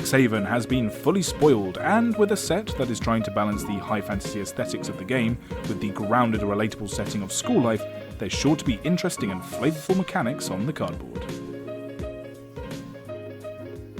Strixhaven has been fully spoiled, and with a set that is trying to balance the high fantasy aesthetics of the game with the grounded and relatable setting of school life, there's sure to be interesting and flavourful mechanics on the cardboard.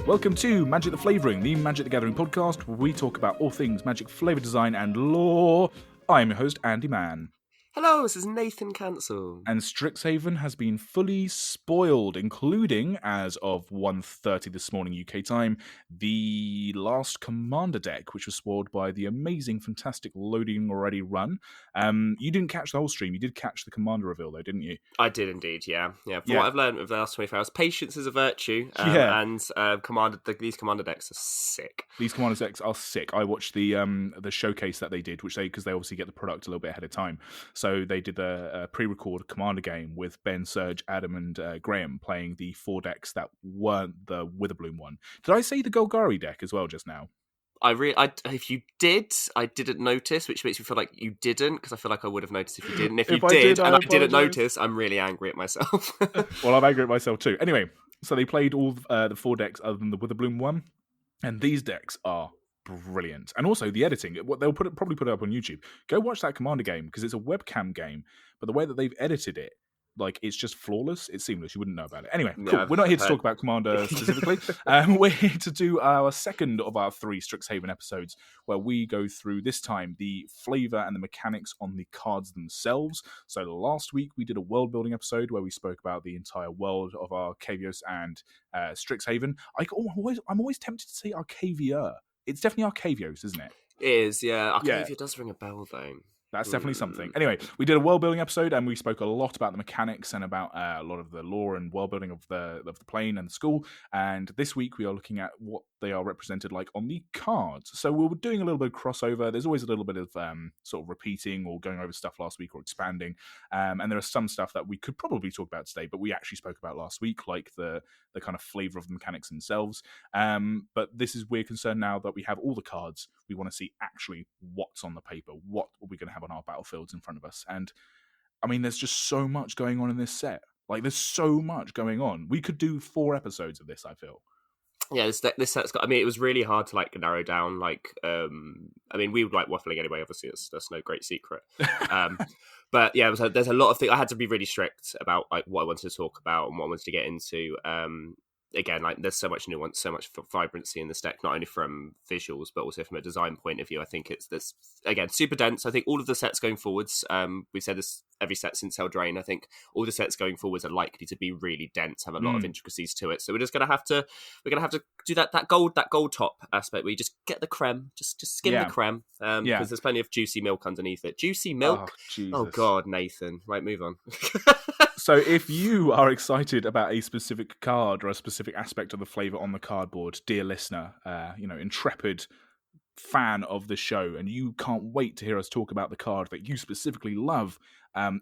Welcome to Magic the Flavouring, the Magic the Gathering podcast, where we talk about all things magic flavour design and lore. I'm your host, Andy Mann. Hello, this is Nathan Cancel. And Strixhaven has been fully spoiled, including, as of 1:30 this morning UK time, the last Commander deck, which was spoiled by the amazing, fantastic loading already run. You didn't catch the whole stream. You did catch the Commander reveal, though, didn't you? I did indeed, yeah. From what I've learned over the last 24 hours, patience is a virtue, and these Commander decks are sick. These Commander decks are sick. I watched the showcase that they did, because they obviously get the product a little bit ahead of time. So they did a pre-record Commander game with Ben, Serge, Adam, and Graham playing the 4 decks that weren't the Witherbloom one. Did I say the Golgari deck as well just now? If you did, I didn't notice, which makes me feel like you didn't, because I feel like I would have noticed if you did. And if you did, and I didn't notice, I'm really angry at myself. Well, I'm angry at myself too. Anyway, so they played all the 4 decks other than the Witherbloom one, and these decks are brilliant. And also the editing, they'll probably put it up on YouTube. Go watch that Commander game, because it's a webcam game, but the way that they've edited it, it's just flawless. It's seamless. You wouldn't know about it. Anyway, cool. We're not here to talk about Commander specifically. We're here to do our second of our 3 Strixhaven episodes, where we go through, this time, the flavour and the mechanics on the cards themselves. So last week we did a world building episode where we spoke about the entire world of Arcavios and Strixhaven. I'm always tempted to say Arcavia. It's definitely Arcavios, isn't it? It is, yeah. Arcavia does ring a bell, though. That's definitely something. Anyway, we did a world-building episode, and we spoke a lot about the mechanics and about a lot of the lore and world-building of the plane and the school. And this week, we are looking at what they are represented like on the cards. So we're doing a little bit of crossover. There's always a little bit of sort of repeating or going over stuff last week or expanding. And there are some stuff that we could probably talk about today, but we actually spoke about last week, like the kind of flavour of the mechanics themselves. But we're concerned now that we have all the cards. We want to see actually what's on the paper. What are we going to have on our battlefields in front of us? And I mean, there's just so much going on in this set. There's so much going on. We could do 4 episodes of this, I feel. Yeah, this set's got. I mean, it was really hard to narrow down. I mean, we would like waffling anyway. Obviously, that's no great secret. But yeah, there's a lot of things. I had to be really strict about what I wanted to talk about and what I wanted to get into. Again, there's so much nuance, so much vibrancy in this deck, not only from visuals, but also from a design point of view. I think it's this, again, super dense. I think all of the sets going forwards, we've said this every set since Eldraine, I think all the sets going forwards are likely to be really dense, have a lot of intricacies to it. So we're just going to have to do that gold top aspect where you just get the creme, just skim the creme, because there's plenty of juicy milk underneath it. Juicy milk? Oh God, Nathan. Right, move on. So if you are excited about a specific card or a specific aspect of the flavour on the cardboard, dear listener, intrepid fan of the show, and you can't wait to hear us talk about the card that you specifically love,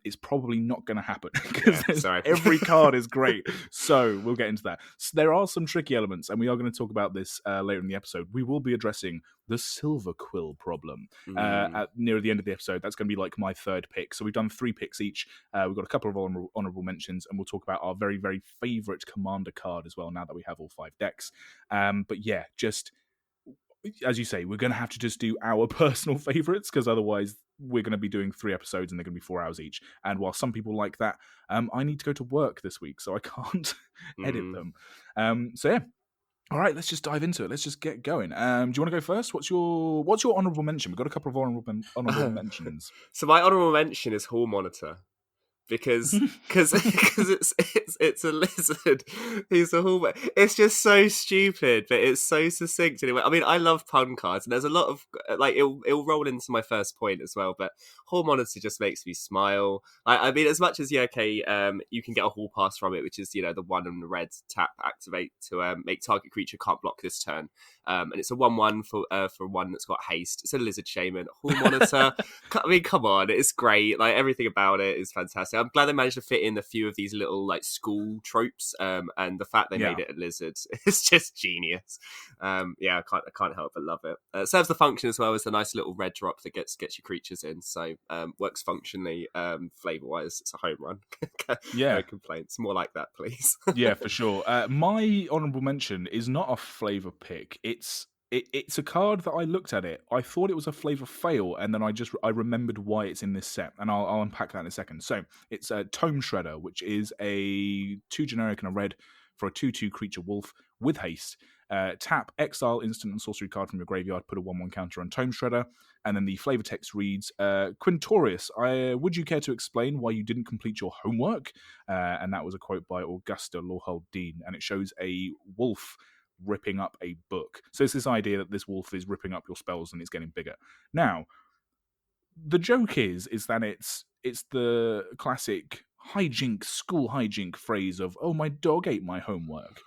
it's probably not going to happen, because every card is great. So we'll get into that. So there are some tricky elements, and we are going to talk about this later in the episode. We will be addressing the Silverquill problem near the end of the episode. That's going to be my 3rd pick. So we've done 3 picks each. We've got a couple of honourable mentions, and we'll talk about our very, very favourite Commander card as well, now that we have all 5 decks. But yeah, just as you say, we're going to have to just do our personal favourites, because otherwise we're going to be doing 3 episodes and they're going to be 4 hours each. And while some people like that, I need to go to work this week, so I can't edit them. So yeah. All right, let's just dive into it. Let's just get going. Do you want to go first? What's your honourable mention? We've got a couple of honourable mentions. So my honourable mention is Hall Monitor. Because it's a lizard. He's a hallway. It's just so stupid, but it's so succinct anyway. I mean, I love pun cards, and there's a lot of it'll roll into my first point as well. But Hall Monitor just makes me smile. I mean, as much as you can get a hall pass from it, which is the 1 and the red tap activate to make target creature can't block this turn. And it's a 1/1 for one that's got haste. It's a lizard shaman. Hall Monitor. I mean, come on, it's great. Everything about it is fantastic. I'm glad they managed to fit in a few of these little school tropes, and the fact they made it a lizard is just genius. I can't help but love it. It serves the function as well as a nice little red drop that gets your creatures in. So works functionally, flavor wise. It's a home run. No complaints. More like that, please. Yeah, for sure. My honourable mention is not a flavour pick. it's a card that I looked at it. I thought it was a Flavour fail, and then I remembered why it's in this set, and I'll unpack that in a second. So it's a Tome Shredder, which is a 2 generic and a red for a 2/2 creature wolf with haste. Tap, exile instant and sorcery card from your graveyard, put a 1/1 counter on Tome Shredder, and then the flavor text reads, Quintorius, would you care to explain why you didn't complete your homework? And that was a quote by Augusta Lawhold Dean, and it shows a wolf ripping up a book. So it's this idea that this wolf is ripping up your spells and it's getting bigger. Now, the joke is that it's the classic school hijink phrase of, oh, my dog ate my homework.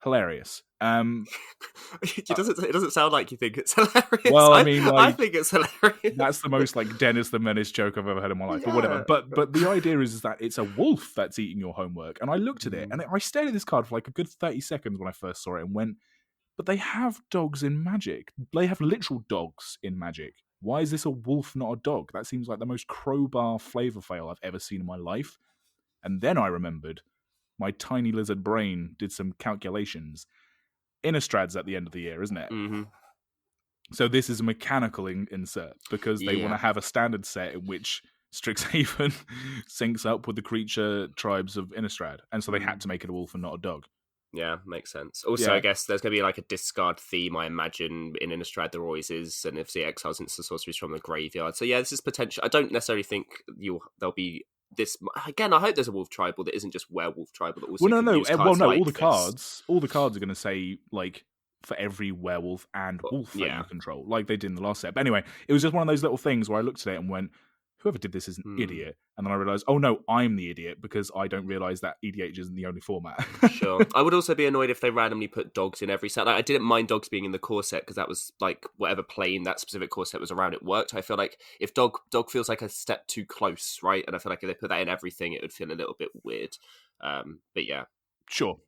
Hilarious. It doesn't sound like you think it's hilarious. Well, I mean, like, I think it's hilarious. That's the most like Dennis the Menace joke I've ever heard in my life, Yeah. or whatever. But the idea is that it's a wolf that's eating your homework. And I looked at it, and I stared at this card for like a good 30 seconds when I first saw it, and went, but they have dogs in Magic. They have literal dogs in Magic. Why is this a wolf, not a dog? That seems like the most crowbar flavor fail I've ever seen in my life. And then I remembered my tiny lizard brain did some calculations. Innistrad's at the end of the year, isn't it? Mm-hmm. So this is a mechanical insert because they want to have a standard set in which Strixhaven syncs up with the creature tribes of Innistrad. And so they had to make it a wolf and not a dog. Yeah, makes sense. Also, I guess there's going to be like a discard theme, I imagine, in Innistrad there always is, and if the exiles instant sorceries from the graveyard. So yeah, this is potential. I don't necessarily think there'll be this. Again, I hope there's a wolf tribal that isn't just werewolf tribal. That also all the cards are going to say like for every werewolf and wolf that you control, like they did in the last set. But anyway, it was just one of those little things where I looked at it and went, whoever did this is an idiot. And then I realised, oh no, I'm the idiot because I don't realise that EDH isn't the only format. Sure. I would also be annoyed if they randomly put dogs in every set. Like, I didn't mind dogs being in the core set because that was like whatever plane that specific core set was around, it worked. I feel like if dog feels like a step too close, right? And I feel like if they put that in everything, it would feel a little bit weird. But yeah. Sure.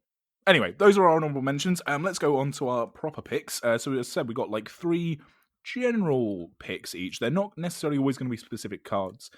Anyway, those are our honorable mentions. Let's go on to our proper picks. So as I said, we got like 3 general picks each. They're not necessarily always going to be specific cards.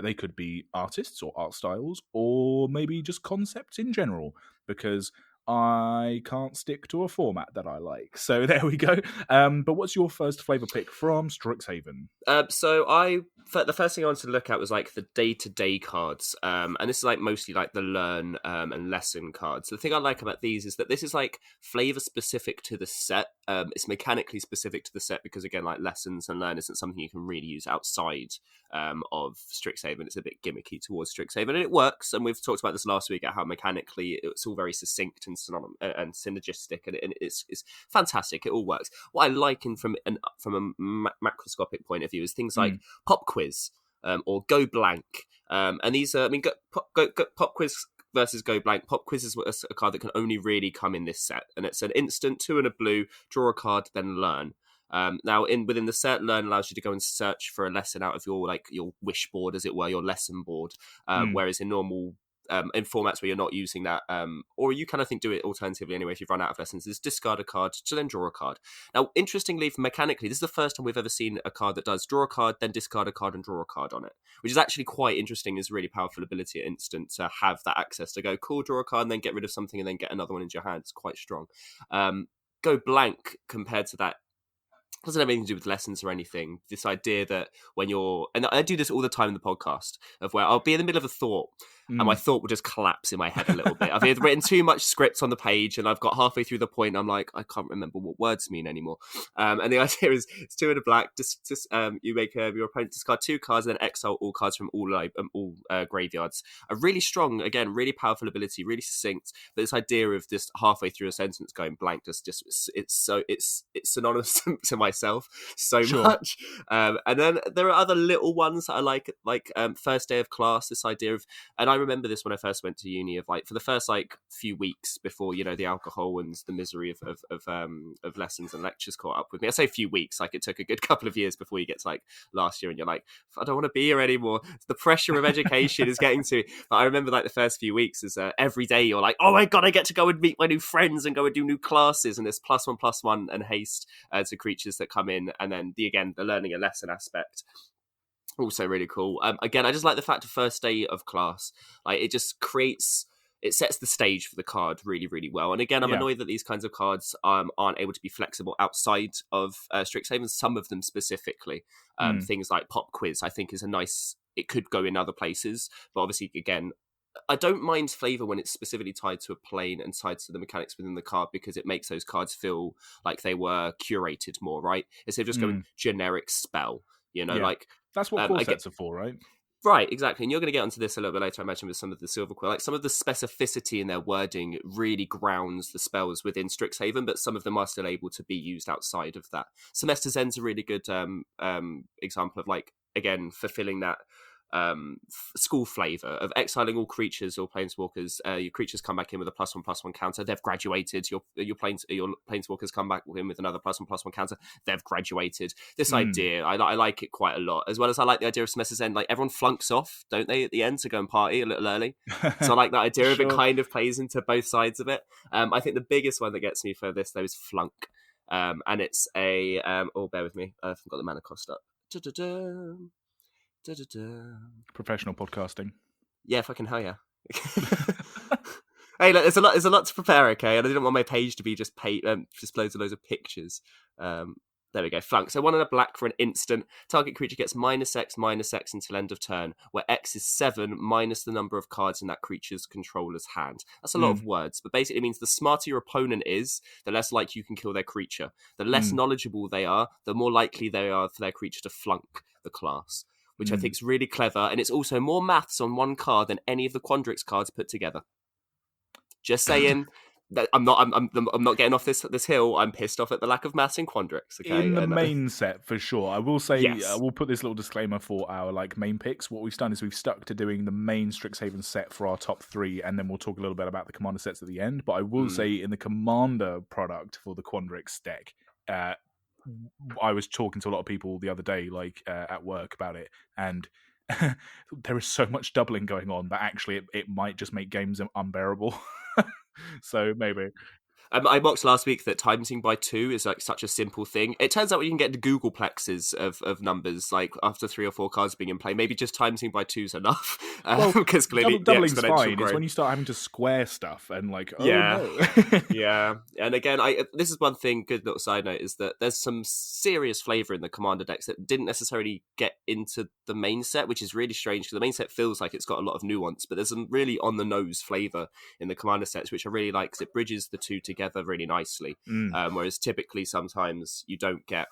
They could be artists or art styles, or maybe just concepts in general, because I can't stick to a format that I like. So there we go. But what's your first flavor pick from Strixhaven? So the first thing I wanted to look at was like the day-to-day cards. And this is like mostly like the learn and lesson cards. The thing I like about these is that this is like flavor specific to the set. It's mechanically specific to the set because, again, like lessons and learn isn't something you can really use outside of Strixhaven. It's a bit gimmicky towards Strixhaven, and it works. And we've talked about this last week, at how mechanically it's all very succinct and and synergistic, and it's fantastic. It all works. What I like from a macroscopic point of view is things like Pop Quiz or Go Blank, and these Pop Quiz versus Go Blank. Pop Quiz is a card that can only really come in this set, and it's an instant 2 and a blue, draw a card, then learn. Now, within the set, learn allows you to go and search for a lesson out of your wish board, as it were, your lesson board. Whereas in normal in formats where you're not using that, or you kind of do it alternatively anyway, if you've run out of lessons, is discard a card to then draw a card. Now, interestingly, mechanically, this is the first time we've ever seen a card that does draw a card, then discard a card and draw a card on it, which is actually quite interesting. Is a really powerful ability at instant to have that access to go, cool, draw a card and then get rid of something and then get another one into your hand. It's quite strong. Go Blank, compared to that, doesn't have anything to do with lessons or anything. This idea that when and I do this all the time in the podcast, of where I'll be in the middle of a thought and my thought will just collapse in my head a little bit. I've either written too much script on the page and I've got halfway through the point and I'm like, I can't remember what words mean anymore. And the idea is it's 2 in a black. You make your opponent discard 2 cards and then exile all cards from all graveyards. A really strong, again, really powerful ability, really succinct. But this idea of just halfway through a sentence going blank, it's synonymous to myself so much. And then there are other little ones that I like First Day of Class. This idea of, and I remember this when I first went to uni, of for the first few weeks before the alcohol and the misery of lessons and lectures caught up with me. I say few weeks, it took a good couple of years before you get to last year and you're like, I don't want to be here anymore. The pressure of education is getting to me. But I remember the first few weeks is every day you're like, oh my god, I get to go and meet my new friends and go and do new classes, and there's +1/+1 and haste to creatures that come in, and then the learning a lesson aspect. Also really cool. Again, I just like the fact of First Day of Class. It just creates it sets the stage for the card really, really well. And again, I'm Yeah. annoyed that these kinds of cards aren't able to be flexible outside of Strixhaven. Some of them specifically, things like Pop Quiz, I think is a nice. It could go in other places, but obviously, again, I don't mind Flavour when it's specifically tied to a plane and tied to the mechanics within the card, because it makes those cards feel like they were curated more, right? Instead of just going generic spell, Yeah. like that's what core sets are for, right? Right, exactly. And you're going to get onto this a little bit later, I imagine, with some of the Silverquill. Like, some of the specificity in their wording really grounds the spells within Strixhaven, but some of them are still able to be used outside of that. Semester's End's a really good example of, like, again, fulfilling that school flavour of exiling all creatures or planeswalkers. Your creatures come back in with a +1/+1 counter. They've graduated. Your planeswalkers come back in with another +1/+1 counter. They've graduated. This idea, I like it quite a lot. As well as I like the idea of Semester's End. Like, everyone flunks off, don't they, at the end to go and party a little early? So I like that idea of it. Kind of plays into both sides of it. I think the biggest one that gets me for this though is Flunk. And it's a bear with me. I've got the mana cost up. Professional podcasting. Yeah, fucking hell yeah. Hey, look, there's a lot to prepare, okay? And I didn't want my page to be just loads of pictures. There we go, Flunk. So 1 and a black for an instant. Target creature gets -X until end of turn, where X is 7 minus the number of cards in that creature's controller's hand. That's a lot of words, but basically it means the smarter your opponent is, the less likely you can kill their creature. The less knowledgeable they are, the more likely they are for their creature to flunk the class, which I think is really clever, and it's also more maths on one card than any of the Quandrix cards put together. Just saying. I'm not getting off this hill. I'm pissed off at the lack of maths in Quandrix. Okay, in the main set for sure. I will say, Yes. we'll put this little disclaimer for our main picks. What we've done is we've stuck to doing the main Strixhaven set for our top 3, and then we'll talk a little bit about the Commander sets at the end. But I will say, in the Commander product for the Quandrix deck, I was talking to a lot of people the other day, at work, about it, and there is so much doubling going on that actually it might just make games unbearable. So maybe. I mocked last week that timesing by 2 is like such a simple thing. It turns out we can get to Googleplexes of numbers, like after 3 or 4 cards being in play. Maybe just timesing by 2 is enough. Because clearly doubling's fine. It's when you start having to square stuff and no. Yeah. And again, this is one thing, good little side note, is that there's some serious flavour in the Commander decks that didn't necessarily get into the main set, which is really strange because the main set feels like it's got a lot of nuance, but there's some really on the nose flavour in the Commander sets, which I really like because it bridges the two together really nicely. Whereas typically sometimes you don't get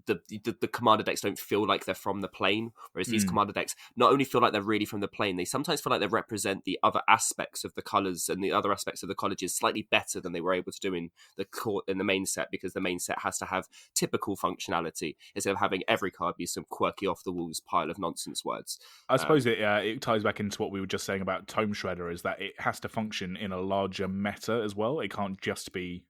the Commander decks don't feel like they're from the plane, whereas these Commander decks not only feel like they're really from the plane, they sometimes feel like they represent the other aspects of the colours and the other aspects of the colleges slightly better than they were able to do in the main set, because the main set has to have typical functionality instead of having every card be some quirky off the walls pile of nonsense words. I suppose it ties back into what we were just saying about Tome Shredder, is that it has to function in a larger meta as well. It can't just be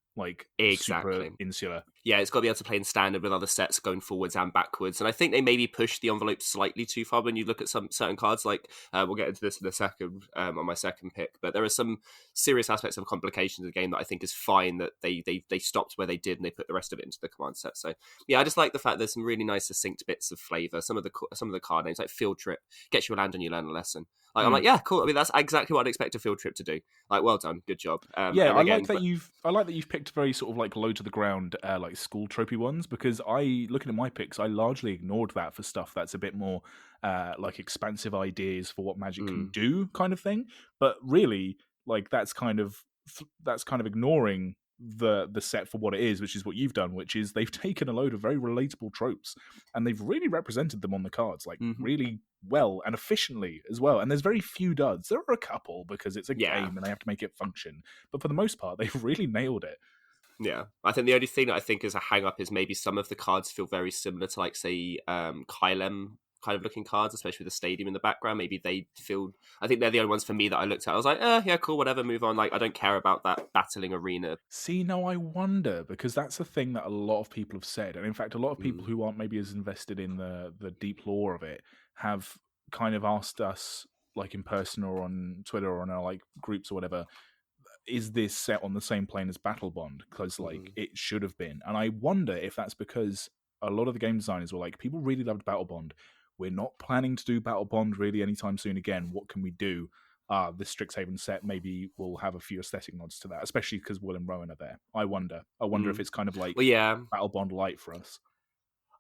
super insular. Yeah, it's got to be able to play in standard with other sets going forwards and backwards. And I think they maybe push the envelope slightly too far when you look at some certain cards. We'll get into this in a second on my second pick. But there are some serious aspects of complications of the game that I think is fine that they stopped where they did and they put the rest of it into the command set. So yeah, I just like the fact there's some really nice succinct bits of flavour. Some of the card names, like Field Trip, gets you a land and you learn a lesson. I'm like, yeah, cool. I mean, that's exactly what I'd expect a Field Trip to do. Well done, good job. I like that you've picked very sort of low to the ground school tropey ones, because looking at my picks, I largely ignored that for stuff that's a bit more expansive ideas for what Magic can do, kind of thing. But really, that's kind of ignoring the set for what it is, which is what you've done, which is they've taken a load of very relatable tropes and they've really represented them on the cards really well and efficiently as well. And there's very few duds. There are a couple because it's a game and they have to make it function, but for the most part they've really nailed it. Yeah, I think the only thing that I think is a hang up is maybe some of the cards feel very similar to say Kylem kind of looking cards, especially with the stadium in the background. Maybe they feel, I think they're the only ones for me that I looked at. I was like, yeah, cool, whatever, move on. I don't care about that battling arena. See, no, I wonder, because that's a thing that a lot of people have said. And in fact, a lot of people who aren't maybe as invested in the deep lore of it have kind of asked us, in person or on Twitter or on our groups or whatever, is this set on the same plane as Battle Bond? Because it should have been. And I wonder if that's because a lot of the game designers were people really loved Battle Bond. We're not planning to do Battle Bond really anytime soon again. What can we do? this Strixhaven set maybe will have a few aesthetic nods to that, especially because Will and Rowan are there. I wonder if it's kind of like Well, yeah, Battle Bond light for us.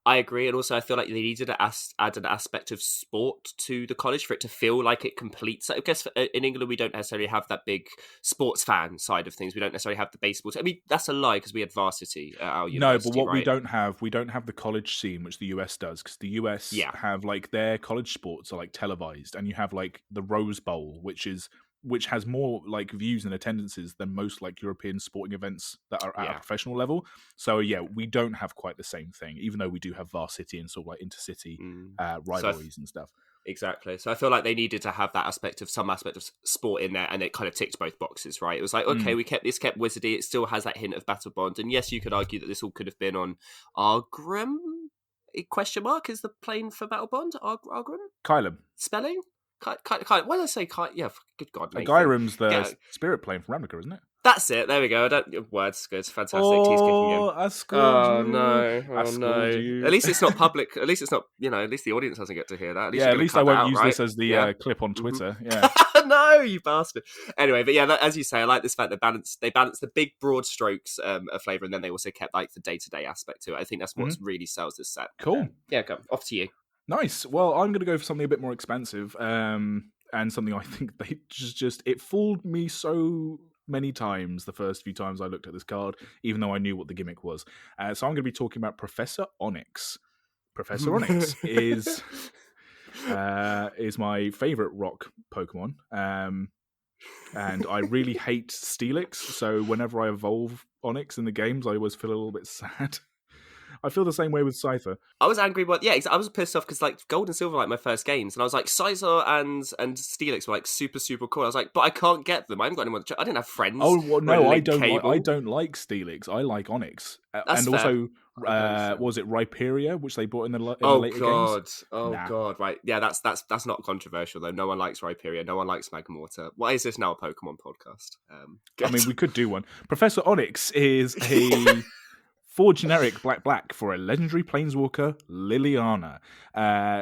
I agree, and also I feel like they needed to add an aspect of sport to the college for it to feel like it completes. I guess in England we don't necessarily have that big sports fan side of things. We don't necessarily have the baseball. I mean, that's a lie because we had varsity at our university. No, but what right? we don't have the college scene, which the US does, because the US Yeah. have like their college sports are like televised, and you have like the Rose Bowl, which has more like views and attendances than most like European sporting events that are at a professional level. So yeah, we don't have quite the same thing, even though we do have varsity and sort of like intercity rivalries and stuff. Exactly. So I feel like they needed to have that some aspect of sport in there, and it kind of ticked both boxes, right? It was like, okay, we kept wizardy. It still has that hint of Battle Bond, and yes, you could argue that this all could have been on Argrim. Question mark is the plane for Battle Bond? Argrim? Kylum. Spelling? Why did I say Kyle? Yeah, good God. Gyrim's the spirit plane from Ravnica, isn't it? That's it. There we go. Words good. Fantastic. Oh, I schooled you. No. I schooled you. At least it's not public. At least it's not. At least the audience doesn't get to hear that. At least I won't use this as the clip on Twitter. Yeah. No, you bastard. Anyway, but yeah, as you say, I like this fact they balanced the big broad strokes of Flavour, and then they also kept like the day-to-day aspect to it. I think that's what really sells this set. Cool. Yeah, go off to you. Nice. Well, I'm going to go for something a bit more expansive, and something I think they it fooled me so many times the first few times I looked at this card, even though I knew what the gimmick was. So I'm going to be talking about Professor Onyx. Professor Onyx is my favorite rock Pokemon, and I really hate Steelix. So whenever I evolve Onyx in the games, I always feel a little bit sad. I feel the same way with Cypher. I was angry, but yeah, I was pissed off because like Gold and Silver were like my first games, and I was like, Scizor and Steelix were like super super cool. I was like, but I can't get them. I haven't got anyone. I didn't have friends. Oh well, no, I don't. I don't like Steelix. I like Onyx, That's and fair. also, was it Rhyperia, which they brought in the later games? God, right? Yeah, that's not controversial though. No one likes Rhyperia. No one likes Magmortar. Why is this now a Pokemon podcast? I mean, we could do one. Professor Onyx is a 4 generic black for a legendary planeswalker, Liliana.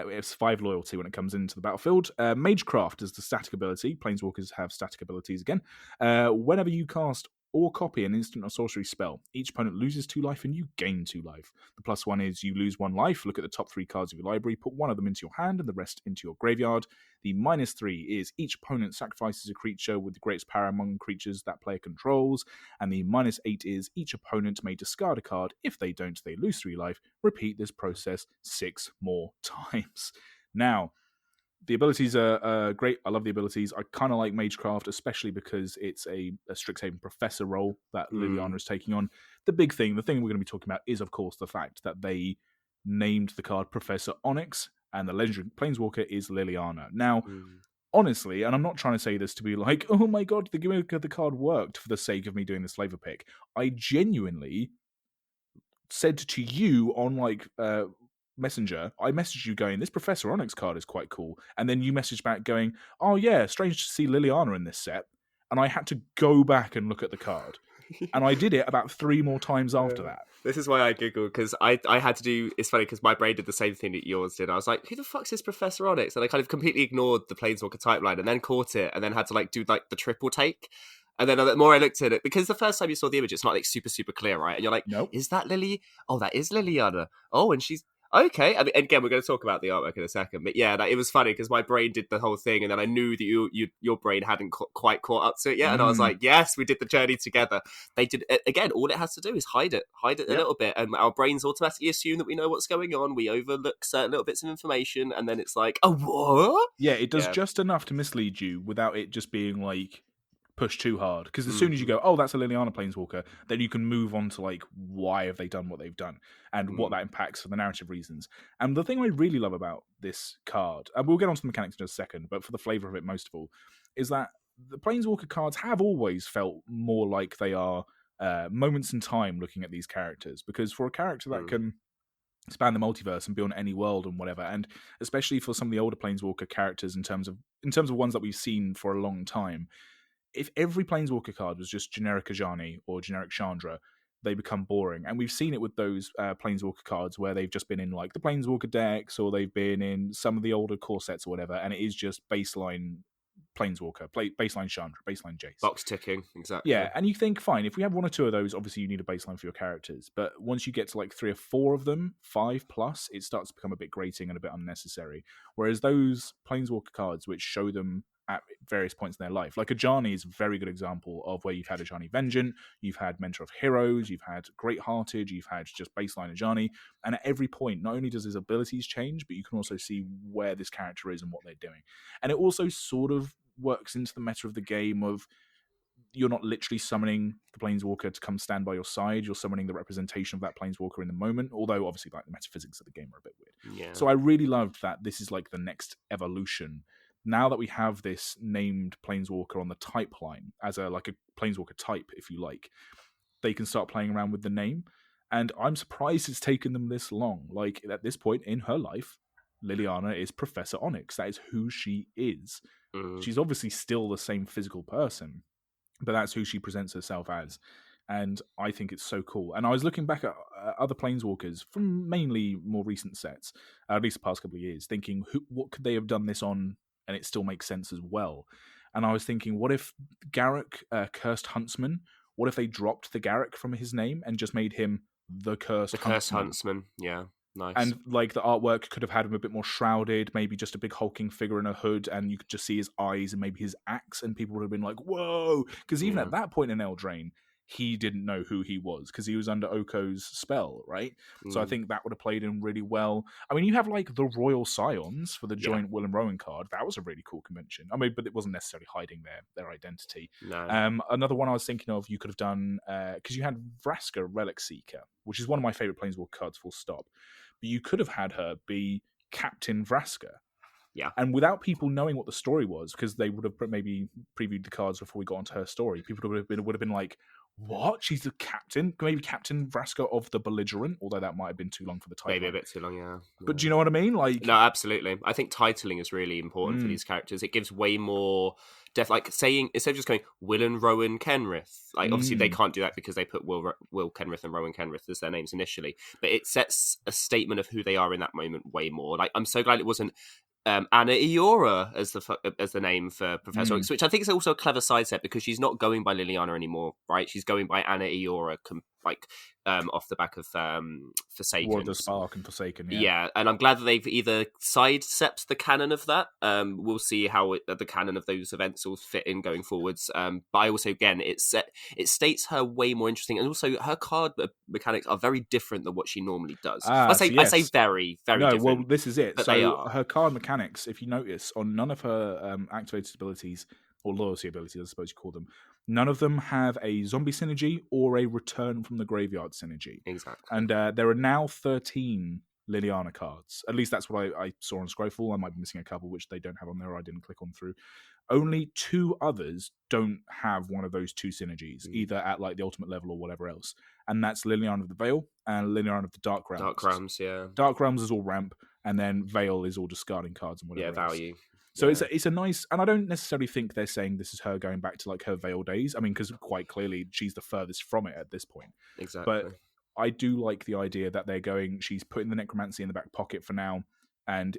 It's 5 loyalty when it comes into the battlefield. Magecraft is the static ability. Planeswalkers have static abilities again. Whenever you cast or copy an instant or sorcery spell, each opponent loses 2 life and you gain 2 life. The +1 is you lose 1 life. Look at the top 3 cards of your library, put 1 of them into your hand and the rest into your graveyard. The -3 is each opponent sacrifices a creature with the greatest power among creatures that player controls. And the -8 is each opponent may discard a card. If they don't, they lose 3 life. Repeat this process 6 more times. Now, the abilities are great. I love the abilities. I kind of like Magecraft, especially because it's a Strixhaven professor role that Liliana is taking on. The thing we're going to be talking about is, of course, the fact that they named the card Professor Onyx, and the legendary planeswalker is Liliana. Now, honestly, and I'm not trying to say this to be like, oh my god, the gimmick of the card worked for the sake of me doing this flavor pick. I genuinely said to you on like Messenger, I messaged you going, this Professor Onyx card is quite cool. And then you messaged back going, oh yeah, strange to see Liliana in this set. And I had to go back and look at the card. And I did it about 3 more times after that. This is why I Googled, because I had to do, it's funny because my brain did the same thing that yours did. I was like, who the fuck's this Professor Onyx? And I kind of completely ignored the Planeswalker type line and then caught it and then had to like do like the triple take. And then the more I looked at it, because the first time you saw the image, it's not like super, super clear, right? And you're like, nope. Is that Lily? Oh, that is Liliana. Oh, and she's... Okay, I mean, again, we're going to talk about the artwork in a second, but yeah, it was funny because my brain did the whole thing, and then I knew that your brain hadn't quite caught up to it yet, and I was like, yes, we did the journey together. They did again. All it has to do is hide it a little bit, and our brains automatically assume that we know what's going on. We overlook certain little bits of information, and then it's like, oh, what? Yeah, it does just enough to mislead you without it just being like push too hard, because as soon as you go, oh, that's a Liliana planeswalker, then you can move on to like, why have they done what they've done and what that impacts for the narrative reasons. And the thing I really love about this card, and we'll get onto the mechanics in a second, but for the flavor of it most of all, is that the planeswalker cards have always felt more like they are moments in time looking at these characters, because for a character that can span the multiverse and be on any world and whatever, and especially for some of the older planeswalker characters in terms of ones that we've seen for a long time, if every Planeswalker card was just generic Ajani or generic Chandra, they become boring. And we've seen it with those Planeswalker cards where they've just been in like the Planeswalker decks, or they've been in some of the older core sets or whatever, and it is just baseline planeswalker, baseline Chandra, baseline Jace. Box ticking, exactly. Yeah, and you think, fine, if we have one or two of those, obviously you need a baseline for your characters. But once you get to like 3 or 4 of them, 5 plus, it starts to become a bit grating and a bit unnecessary. Whereas those Planeswalker cards, which show them at various points in their life, like Ajani is a very good example of where you've had Ajani Vengeant, you've had Mentor of Heroes, you've had Great Hearted, you've had just baseline Ajani, and at every point, not only does his abilities change, but you can also see where this character is and what they're doing. And it also sort of works into the meta of the game of you're not literally summoning the Planeswalker to come stand by your side. You're summoning the representation of that Planeswalker in the moment, although obviously like the metaphysics of the game are a bit weird. Yeah. So I really loved that this is like the next evolution. Now that we have this named Planeswalker on the type line as a Planeswalker type, if you like, they can start playing around with the name. And I'm surprised it's taken them this long. Like at this point in her life, Liliana is Professor Onyx. That is who she is. She's obviously still the same physical person, but that's who she presents herself as. And I think it's so cool. And I was looking back at other Planeswalkers from mainly more recent sets, at least the past couple of years, thinking, what could they have done this on and it still makes sense as well? And I was thinking, what if Garruk, Cursed Huntsman, what if they dropped the Garruk from his name and just made him the Cursed Huntsman? Yeah. Nice. And like the artwork could have had him a bit more shrouded, maybe just a big hulking figure in a hood, and you could just see his eyes and maybe his axe, and people would have been like, whoa! Because even at that point in Eldraine, he didn't know who he was because he was under Oko's spell, right? So I think that would have played in really well. I mean, you have like the Royal Scions for the joint Will and Rowan card. That was a really cool convention. I mean, but it wasn't necessarily hiding their identity. No. Another one I was thinking of, you could have done, because you had Vraska Relic Seeker, which is one of my favorite Planeswalker cards, full stop. But you could have had her be Captain Vraska. Yeah. And without people knowing what the story was, because they would have maybe previewed the cards before we got onto her story, people would have been like, what? She's the captain? Maybe Captain Vraska of the Belligerent, although that might have been too long for the title. Maybe a bit too long, yeah. But do you know what I mean? Like, no, absolutely. I think titling is really important for these characters. It gives way more depth. Like saying, instead of just going Will and Rowan Kenrith, like obviously they can't do that because they put Will Kenrith and Rowan Kenrith as their names initially, but it sets a statement of who they are in that moment way more. Like, I'm so glad it wasn't Anna Eora as the name for Professor Oaks, which I think is also a clever side set because she's not going by Liliana anymore, right? She's going by Anna Eora, off the back of Forsaken. War of the Spark and Forsaken, yeah. And I'm glad that they've either sidestepped the canon of that. We'll see how the canon of those events will fit in going forwards. But I also, again, it states her way more interesting, and also her card mechanics are very different than what she normally does. I say very, very different. Well, this is it. But so they are. Her card mechanics, if you notice, on none of her activated abilities, or loyalty abilities, I suppose you call them, none of them have a zombie synergy or a return from the graveyard synergy. Exactly. And there are now 13 Liliana cards. At least that's what I saw on Scryfall. I might be missing a couple which they don't have on there or I didn't click on through. Only 2 others don't have one of those 2 synergies, either at like the ultimate level or whatever else. And that's Liliana of the Veil and Liliana of the Dark Realms. Dark Realms, yeah. Dark Realms is all ramp, and then Veil is all discarding cards and whatever else. Value. So it's a nice, and I don't necessarily think they're saying this is her going back to like her Veil days. I mean, because quite clearly she's the furthest from it at this point. Exactly. But I do like the idea that they're going, she's putting the necromancy in the back pocket for now, and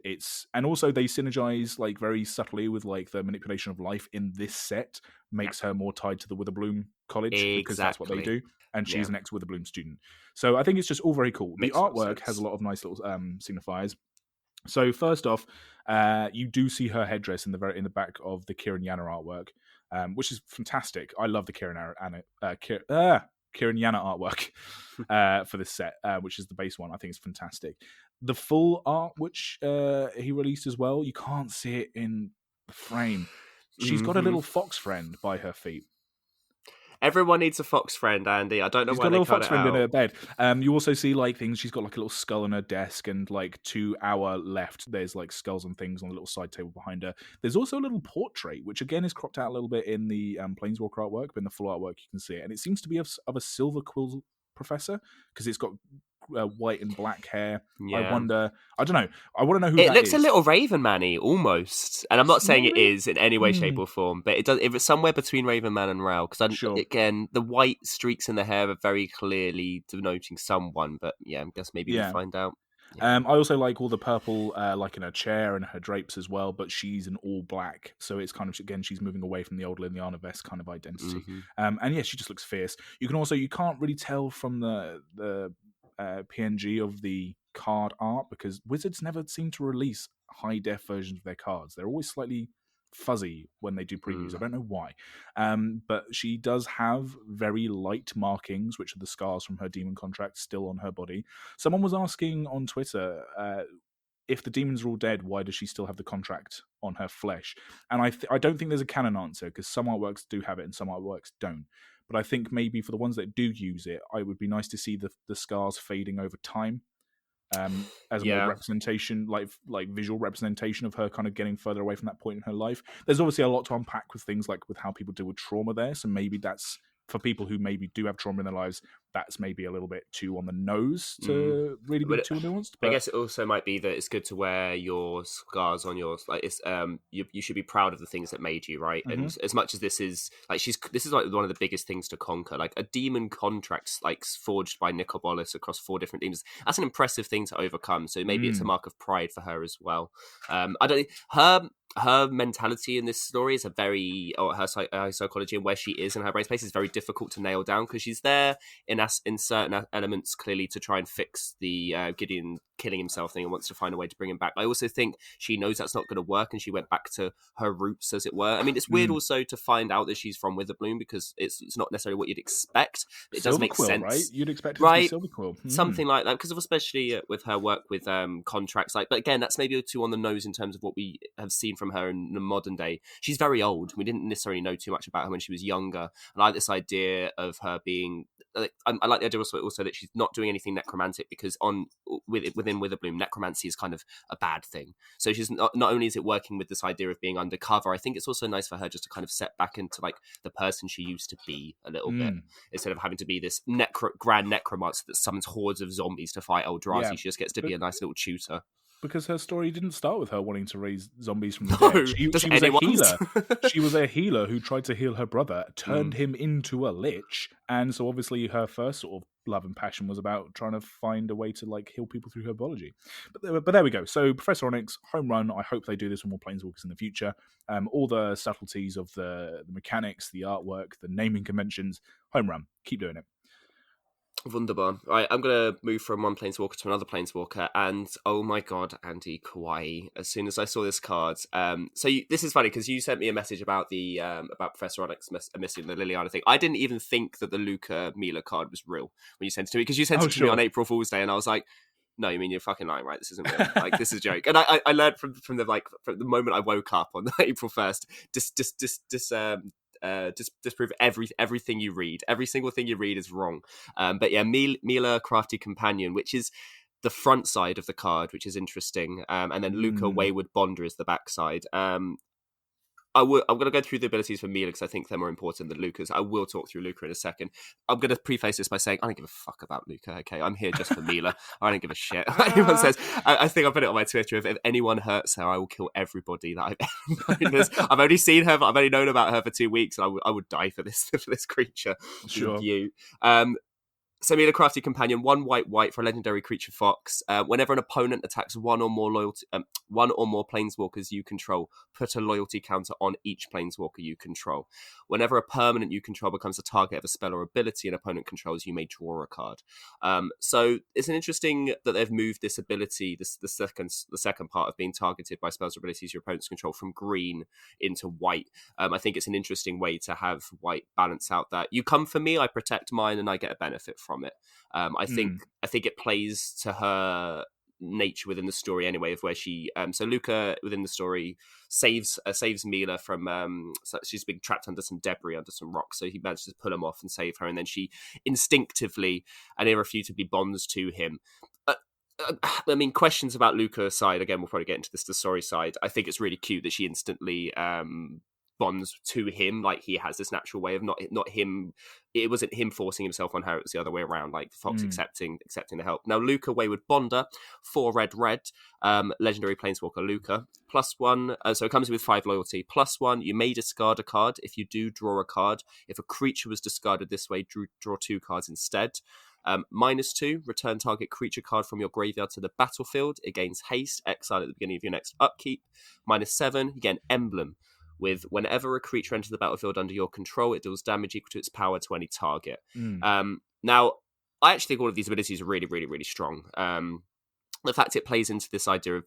also they synergize like very subtly with like the manipulation of life in this set makes her more tied to the Witherbloom College because that's what they do, and she's an ex-Witherbloom student. So I think it's just all very cool. The artwork has a lot of nice little signifiers. So first off, you do see her headdress in the back of the Kieran Yanna artwork, which is fantastic. I love the Kieran Yanna artwork for this set, which is the base one. I think it's fantastic. The full art, which he released as well, you can't see it in the frame. She's got a little fox friend by her feet. Everyone needs a fox friend, Andy. I don't know why they cut it out. She's got a little fox friend in her bed. You also see like things. She's got like a little skull on her desk, and like to our left, there's like skulls and things on a little side table behind her. There's also a little portrait, which again is cropped out a little bit in the Planeswalker artwork, but in the full artwork you can see it, and it seems to be of a Silverquill professor because it's got white and black hair. Yeah. I don't know who that is. It looks a little Raven Man-y, almost. And I'm not saying it is in any way, shape or form, but it was somewhere between Raven Man and Rao. Because again, the white streaks in the hair are very clearly denoting someone, but yeah, I guess maybe we'll find out. Yeah. I also like all the purple, like in her chair and her drapes as well, but she's in all black, so it's kind of, again, she's moving away from the old Liliana Vest kind of identity. Hmm. And yeah, she just looks fierce. You can't really tell from the PNG of the card art, because Wizards never seem to release high def versions of their cards. They're always slightly fuzzy when they do previews. I don't know why. But she does have very light markings, which are the scars from her demon contract still on her body. Someone was asking on Twitter, if the demons are all dead, why does she still have the contract on her flesh? And I don't think there's a canon answer, because some artworks do have it and some artworks don't. But I think maybe for the ones that do use it, it would be nice to see the scars fading over time, as a more representation, like visual representation of her kind of getting further away from that point in her life. There's obviously a lot to unpack with things like with how people deal with trauma there. So maybe that's for people who maybe do have trauma in their lives, that's maybe a little bit too on the nose to really be too nuanced. But I guess it also might be that it's good to wear your scars on your, like, it's you should be proud of the things that made you, right? Mm-hmm. And as much as this is like one of the biggest things to conquer, like a demon contract like forged by Nicobolas across 4 different demons. That's an impressive thing to overcome. So maybe it's a mark of pride for her as well. I don't her mentality in this story is her psychology and where she is in her brain space is very difficult to nail down, because she's there in certain elements clearly to try and fix the Gideon killing himself thing and wants to find a way to bring him back. I also think she knows that's not going to work, and she went back to her roots, as it were. I mean, it's weird also to find out that she's from Witherbloom, because it's not necessarily what you'd expect. It does make sense, right? You'd expect it to be Silverquill, something like that, because of especially with her work with contracts. Like, but again, that's maybe too on the nose in terms of what we have seen from her in the modern day. She's very old. We didn't necessarily know too much about her when she was younger. And I like this idea of her being. I like the idea also that she's not doing anything necromantic, because within Witherbloom, necromancy is kind of a bad thing. So she's not only is it working with this idea of being undercover, I think it's also nice for her just to kind of set back into like the person she used to be a little bit, instead of having to be this grand necromancer that summons hordes of zombies to fight Eldrazi. She just gets to be a nice little tutor. Because her story didn't start with her wanting to raise zombies from the dead. She was a healer. She was a healer who tried to heal her brother, turned him into a lich, and so obviously her first sort of love and passion was about trying to find a way to like heal people through herbology. But there we go. So Professor Onyx, home run. I hope they do this with more Planeswalkers in the future. All the subtleties of the mechanics, the artwork, the naming conventions, home run. Keep doing it. Wunderbar. Right, I'm going to move from one Planeswalker to another Planeswalker, and oh my god, Andy, Kawaii. As soon as I saw this card, this is funny because you sent me a message about the about Professor Onyx missing the Liliana thing. I didn't even think that the Luca Mila card was real when you sent it to me, because you sent it to me on April Fool's Day, and I was like, no, you mean you're fucking lying, right? This isn't real. Like, this is a joke. And I learned from the moment I woke up on April 1st, disprove everything you read. Every single thing you read is wrong. But yeah, Mila Crafty Companion, which is the front side of the card, which is interesting. And then Luca Wayward Bonder is the back side. I'm going to go through the abilities for Mila because I think they're more important than Luca's. I will talk through Luca in a second. I'm going to preface this by saying I don't give a fuck about Luca, okay? I'm here just for Mila. I don't give a shit what anyone says. I think I put it on my Twitter. If anyone hurts her, I will kill everybody that I've ever known. I've only seen her, but I've only known about her for 2 weeks, and I would die for this creature. Sure. You. So Mila Crafty Companion, 1 white for a legendary creature fox. Whenever an opponent attacks one or more planeswalkers you control, put a loyalty counter on each planeswalker you control. Whenever a permanent you control becomes the target of a spell or ability an opponent controls, you may draw a card. So it's an interesting that they've moved this ability, the second part of being targeted by spells or abilities your opponents control, from green into white. I think it's an interesting way to have white balance out that you come for me, I protect mine, and I get a benefit from it. I think it plays to her nature within the story anyway, of where she so Luca within the story saves Mila from so she's been trapped under some debris, under some rocks, so he manages to pull them off and save her, and then she instinctively and irrefutably bonds to him. I mean, questions about Luca aside, again, we'll probably get into this, the story side. I think it's really cute that she instantly bonds to him. Like, he has this natural way of not him. It wasn't him forcing himself on her, it was the other way around, like Fox accepting the help. Now, Luca Wayward Bonder, 4 red, legendary planeswalker Luca, +1, so it comes with 5 loyalty, +1, you may discard a card. If you do, draw a card. If a creature was discarded this way, draw 2 cards instead. -2, return target creature card from your graveyard to the battlefield. It gains haste, exile at the beginning of your next upkeep. -7, you get an emblem with whenever a creature enters the battlefield under your control, it deals damage equal to its power to any target. Now, I actually think all of these abilities are really, really, really strong. The fact it plays into this idea of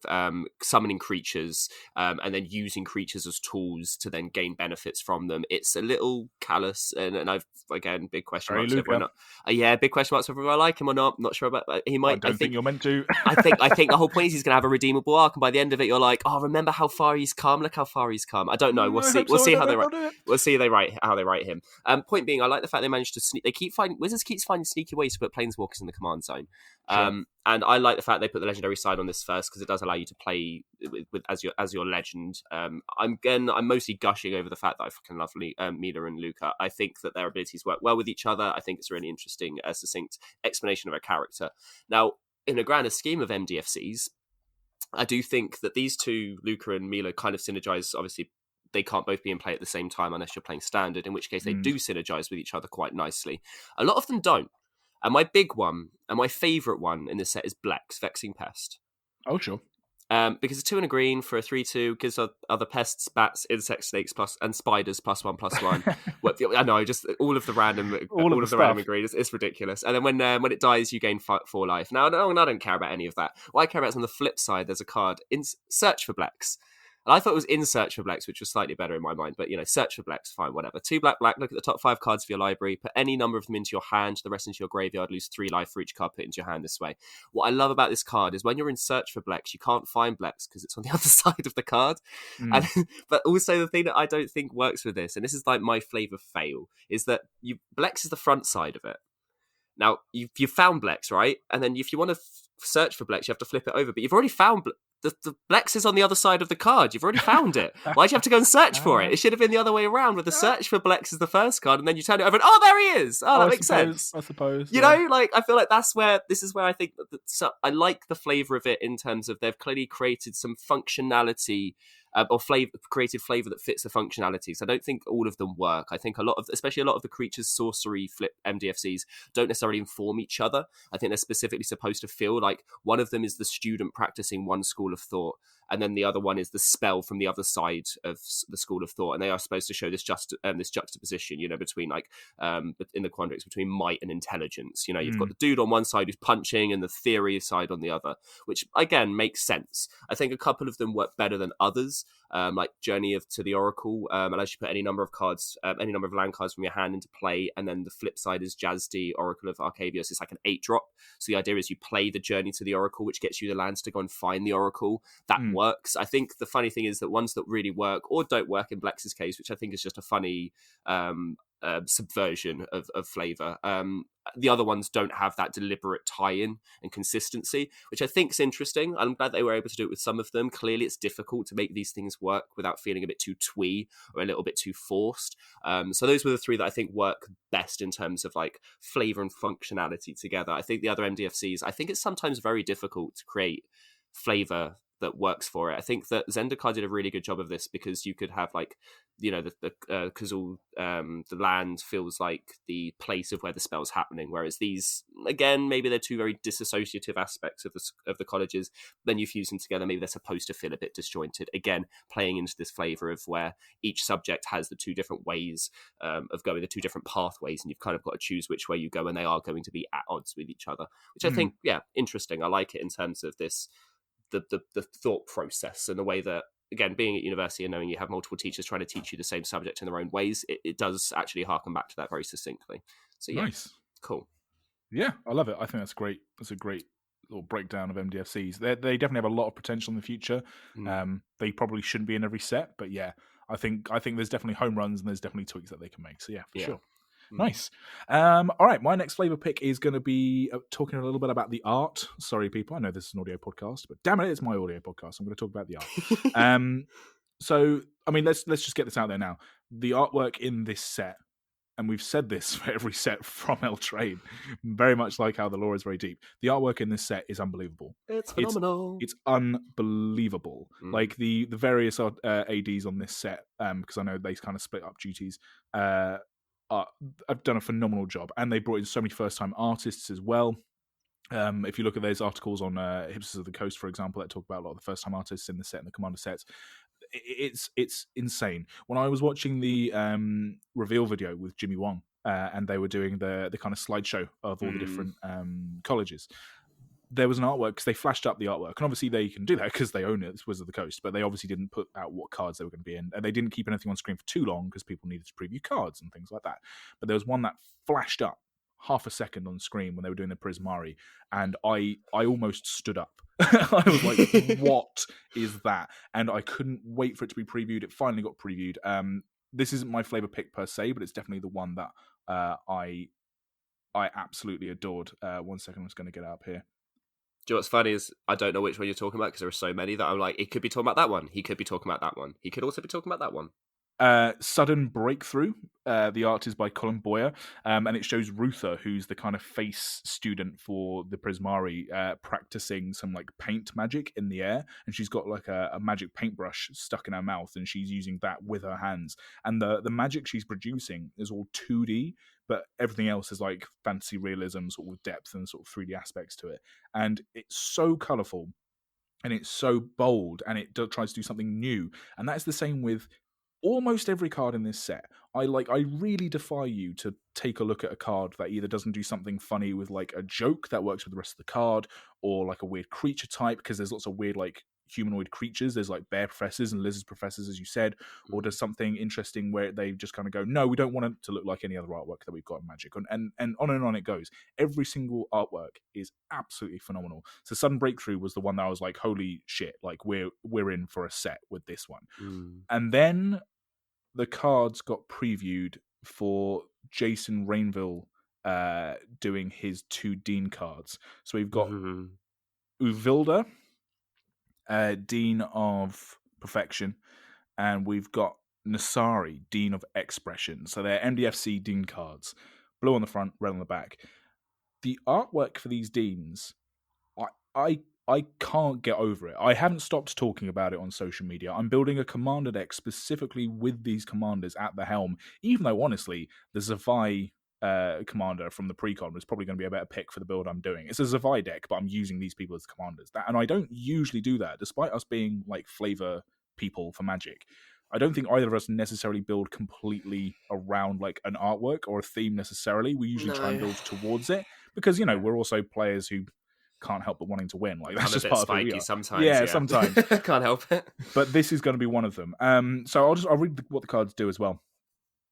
summoning creatures and then using creatures as tools to then gain benefits from them. It's a little callous, and I've, again, big question marks over not. Yeah, big question marks over whether I like him or not. Not sure about that. He might. I think you're meant to. I think the whole point is he's going to have a redeemable arc, and by the end of it, you're like, oh, remember how far he's come? Look how far he's come. I don't know. We'll see. We'll see how they write. We'll see how they write him. Point being, I like the fact they managed to sneak. Wizards keeps finding sneaky ways to put planeswalkers in the command zone. Sure. And I like the fact they put the legendary side on this first because it does allow you to play with as your legend. I'm mostly gushing over the fact that I fucking love Mila and Luca. I think that their abilities work well with each other. I think it's a really interesting, succinct explanation of a character. Now, in a grander scheme of MDFCs, I do think that these two, Luca and Mila, kind of synergize. Obviously, they can't both be in play at the same time unless you're playing standard, in which case they do synergize with each other quite nicely. A lot of them don't. And my big one, and my favourite one in this set is Blex, Vexing Pest. Oh, sure. Because it's 2 and a green for a 3/2, gives other pests, bats, insects, snakes, and spiders +1/+1. I know, just all of the random ingredients. It's ridiculous. And then when it dies, you gain 4 life. Now, no, I don't care about any of that. What I care about is on the flip side, there's a card in Search for Blex. And I thought it was in Search for Blex, which was slightly better in my mind. But, Search for Blex, fine, whatever. 2 black, look at the top 5 cards of your library, put any number of them into your hand, the rest into your graveyard, lose 3 life for each card put into your hand this way. What I love about this card is when you're in Search for Blex, you can't find Blex because it's on the other side of the card. But also the thing that I don't think works with this, and this is like my flavour fail, is that Blex is the front side of it. Now, you've found Blex, right? And then if you want to search for Blex, you have to flip it over. But you've already found the Blex is on the other side of the card. You've already found it. Why'd you have to go and search for it? It should have been the other way around, where the search for Blex is the first card, and then you turn it over and, oh, there he is! Oh, that makes sense. I suppose. I feel like this is where I think that I like the flavour of it in terms of they've clearly created some functionality or created flavour that fits the functionalities. I don't think all of them work. I think especially a lot of the creatures sorcery flip MDFCs don't necessarily inform each other. I think they're specifically supposed to feel like one of them is the student practicing one school of thought, and then the other one is the spell from the other side of the school of thought, and they are supposed to show this juxtaposition, between in the quandrix between might and intelligence. You've got the dude on one side who's punching, and the theory side on the other, which again makes sense. I think a couple of them work better than others. Like Journey to the Oracle allows you to put any number of cards, any number of land cards from your hand into play, and then the flip side is Jazdi, Oracle of Arcavios. It's like an 8-drop. So the idea is you play the Journey to the Oracle, which gets you the lands to go and find the Oracle. That works. I think the funny thing is that ones that really work or don't work in Blex's case, which I think is just a funny subversion of flavour. The other ones don't have that deliberate tie-in and consistency, which I think is interesting. I'm glad they were able to do it with some of them. Clearly, it's difficult to make these things work without feeling a bit too twee or a little bit too forced. So those were the 3 that I think work best in terms of like flavour and functionality together. I think the other MDFCs, I think it's sometimes very difficult to create flavour that works for it. I think that Zendikar did a really good job of this because you could have the Kazul, the land feels like the place of where the spell's happening, whereas these, again, maybe they're 2 very disassociative aspects of the colleges. Then you fuse them together, maybe they're supposed to feel a bit disjointed. Again, playing into this flavour of where each subject has the 2 different ways of going, the 2 different pathways, and you've kind of got to choose which way you go, and they are going to be at odds with each other, which I think, interesting. I like it in terms of this, the thought process and the way that, again, being at university and knowing you have multiple teachers trying to teach you the same subject in their own ways, it does actually harken back to that very succinctly. So yeah, nice, cool. Yeah, I love it. I think that's great. That's a great little breakdown of MDFCs. They definitely have a lot of potential in the future. They probably shouldn't be in every set, but yeah, I think there's definitely home runs and there's definitely tweaks that they can make. So yeah, for sure. Nice. All right, my next flavour pick is going to be talking a little bit about the art. Sorry, people, I know this is an audio podcast, but damn it, it's my audio podcast. I'm going to talk about the art. So, I mean, let's just get this out there now. The artwork in this set, and we've said this for every set from Eldraine, very much like how the lore is very deep. The artwork in this set is unbelievable. It's phenomenal. It's unbelievable. Like the various ADs on this set, because I know they kind of split up duties. have done a phenomenal job, and they brought in so many first-time artists as well. If you look at those articles on Hipsters of the Coast, for example, that talk about a lot of the first-time artists in the set and the Commander sets, it's insane. When I was watching the reveal video with Jimmy Wong, and they were doing the kind of slideshow of all the different colleges, there was an artwork because they flashed up the artwork, and obviously they can do that because they own it. It's Wizards of the Coast, but they obviously didn't put out what cards they were going to be in, and they didn't keep anything on screen for too long because people needed to preview cards and things like that. But there was one that flashed up half a second on screen when they were doing the Prismari, and I almost stood up. I was like, "What is that?" And I couldn't wait for it to be previewed. It finally got previewed. This isn't my flavor pick per se, but it's definitely the one that I absolutely adored. 1 second, I'm just going to get it up here. Do you know what's funny is I don't know which one you're talking about because there are so many that I'm like, he could be talking about that one. He could be talking about that one. He could also be talking about that one. Sudden Breakthrough. The art is by Colin Boyer, and it shows Ruther, who's the kind of face student for the Prismari, practicing some like paint magic in the air, and she's got like a magic paintbrush stuck in her mouth, and she's using that with her hands. And the magic she's producing is all 2D, but everything else is like fantasy realism, sort of depth and sort of 3D aspects to it. And it's so colourful, and it's so bold, and it tries to do something new. And that's the same with almost every card in this set. I really defy you to take a look at a card that either doesn't do something funny with like a joke that works with the rest of the card, or like a weird creature type, because there's lots of weird like humanoid creatures. There's like bear professors and lizard professors, as you said, or does something interesting where they just kind of go, no, we don't want it to look like any other artwork that we've got in Magic, and on it goes. Every single artwork is absolutely phenomenal. So Sudden Breakthrough was the one that I was like, holy shit, like we're in for a set with this one. And then the cards got previewed for Jason Rainville doing his 2 Dean cards. So we've got Uvilda, Dean of Perfection, and we've got Nasari, Dean of Expression. So they're MDFC Dean cards. Blue on the front, red on the back. The artwork for these Deans, I can't get over it. I haven't stopped talking about it on social media. I'm building a commander deck specifically with these commanders at the helm, even though, honestly, the Zavai commander from the precon was probably going to be a better pick for the build I'm doing. It's a Zavai deck, but I'm using these people as commanders. And I don't usually do that, despite us being like flavor people for Magic. I don't think either of us necessarily build completely around like an artwork or a theme necessarily. We usually try and build towards it because, we're also players who can't help but wanting to win. Like that's just part of who we are. Sometimes. Yeah, sometimes. Can't help it. But this is going to be one of them. So I'll read what the cards do as well.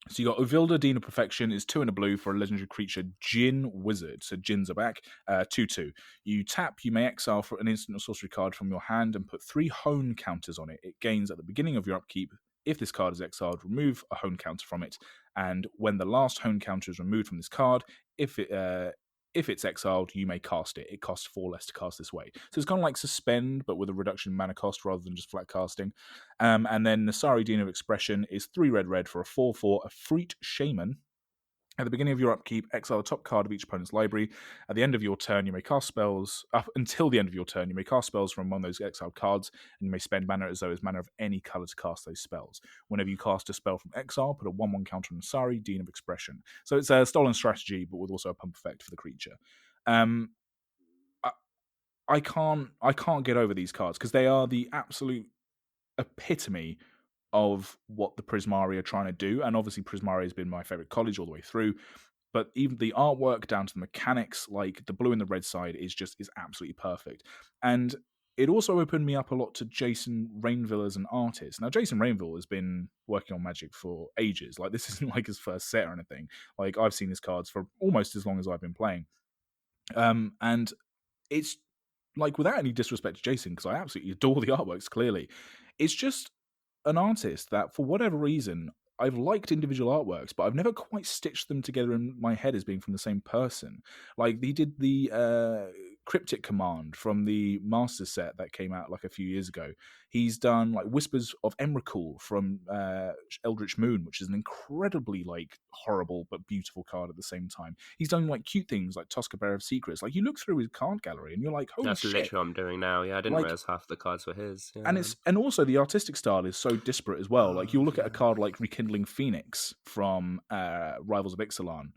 So you got Uvilda, Dean of Perfection, is 2 and a blue for a legendary creature, Djinn Wizard. So Djinns are back, 2/2. You tap, you may exile for an instant or sorcery card from your hand and put 3 hone counters on it. It gains at the beginning of your upkeep. If this card is exiled, remove a hone counter from it. And when the last hone counter is removed from this card, if it's exiled, you may cast it. It costs 4 less to cast this way. So it's kind of like Suspend, but with a reduction in mana cost rather than just flat casting. And then Nasari, Dean of Expression, is 3 red for a 4/4, a Freet Shaman. At the beginning of your upkeep, exile the top card of each opponent's library. At the end of your turn, you may cast spells. Up until the end of your turn, you may cast spells from among those exiled cards, and you may spend mana as though it's mana of any color to cast those spells. Whenever you cast a spell from exile, put a 1/1 counter on Nasari, Dean of Expression. So it's a stolen strategy, but with also a pump effect for the creature. I can't get over these cards because they are the absolute epitome of what the Prismari are trying to do. And obviously Prismari has been my favorite college all the way through. But even the artwork down to the mechanics, like the blue and the red side, is absolutely perfect. And it also opened me up a lot to Jason Rainville as an artist. Now, Jason Rainville has been working on Magic for ages. Like, this isn't like his first set or anything. Like, I've seen his cards for almost as long as I've been playing. And it's like, without any disrespect to Jason, because I absolutely adore the artworks, clearly, it's just an artist that, for whatever reason, I've liked individual artworks, but I've never quite stitched them together in my head as being from the same person. Like, he did the Cryptic Command from the Master set that came out like a few years ago. He's done like Whispers of Emrakul from Eldritch Moon, which is an incredibly like horrible but beautiful card at the same time. He's done like cute things like Tusker Bear of Secrets. Like you look through his card gallery and you're like, holy That's shit! literally what I'm doing now. Yeah, I didn't Like, realize half the cards were his. Yeah, and man. it's and also the artistic style is so disparate as well. Like you'll look at a Yeah. card like Rekindling Phoenix from Rivals of Ixalan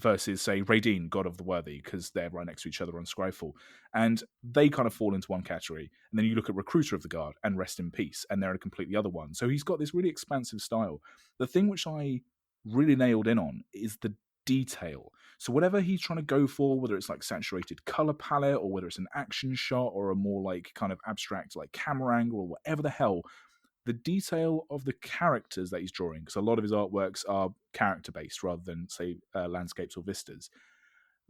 versus say Raideen, God of the Worthy, because they're right next to each other on Scryfall, and they kind of fall into one category. And then you look at Recruiter of the Guard and Rest in Peace, and they're a completely other one. So he's got this really expansive style. The thing which I really nailed in on is the detail. So whatever he's trying to go for, whether it's like saturated color palette or whether it's an action shot or a more like kind of abstract like camera angle or whatever the hell, the detail of the characters that he's drawing, because a lot of his artworks are character based rather than say landscapes or vistas,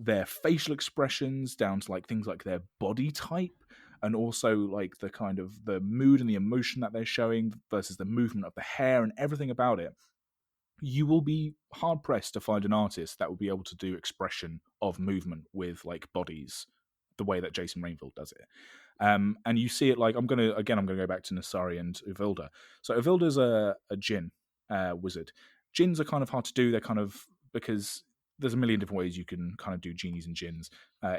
their facial expressions down to like things like their body type, and also like the kind of the mood and the emotion that they're showing versus the movement of the hair and everything about it, you will be hard pressed to find an artist that will be able to do expression of movement with like bodies the way that Jason Rainville does it. And you see it like I'm gonna go back to Nasari and Uvilda. So Uvilda's a Jinn wizard. Jinns are kind of hard to do. They're kind of because there's a million different ways you can kind of do genies and jinns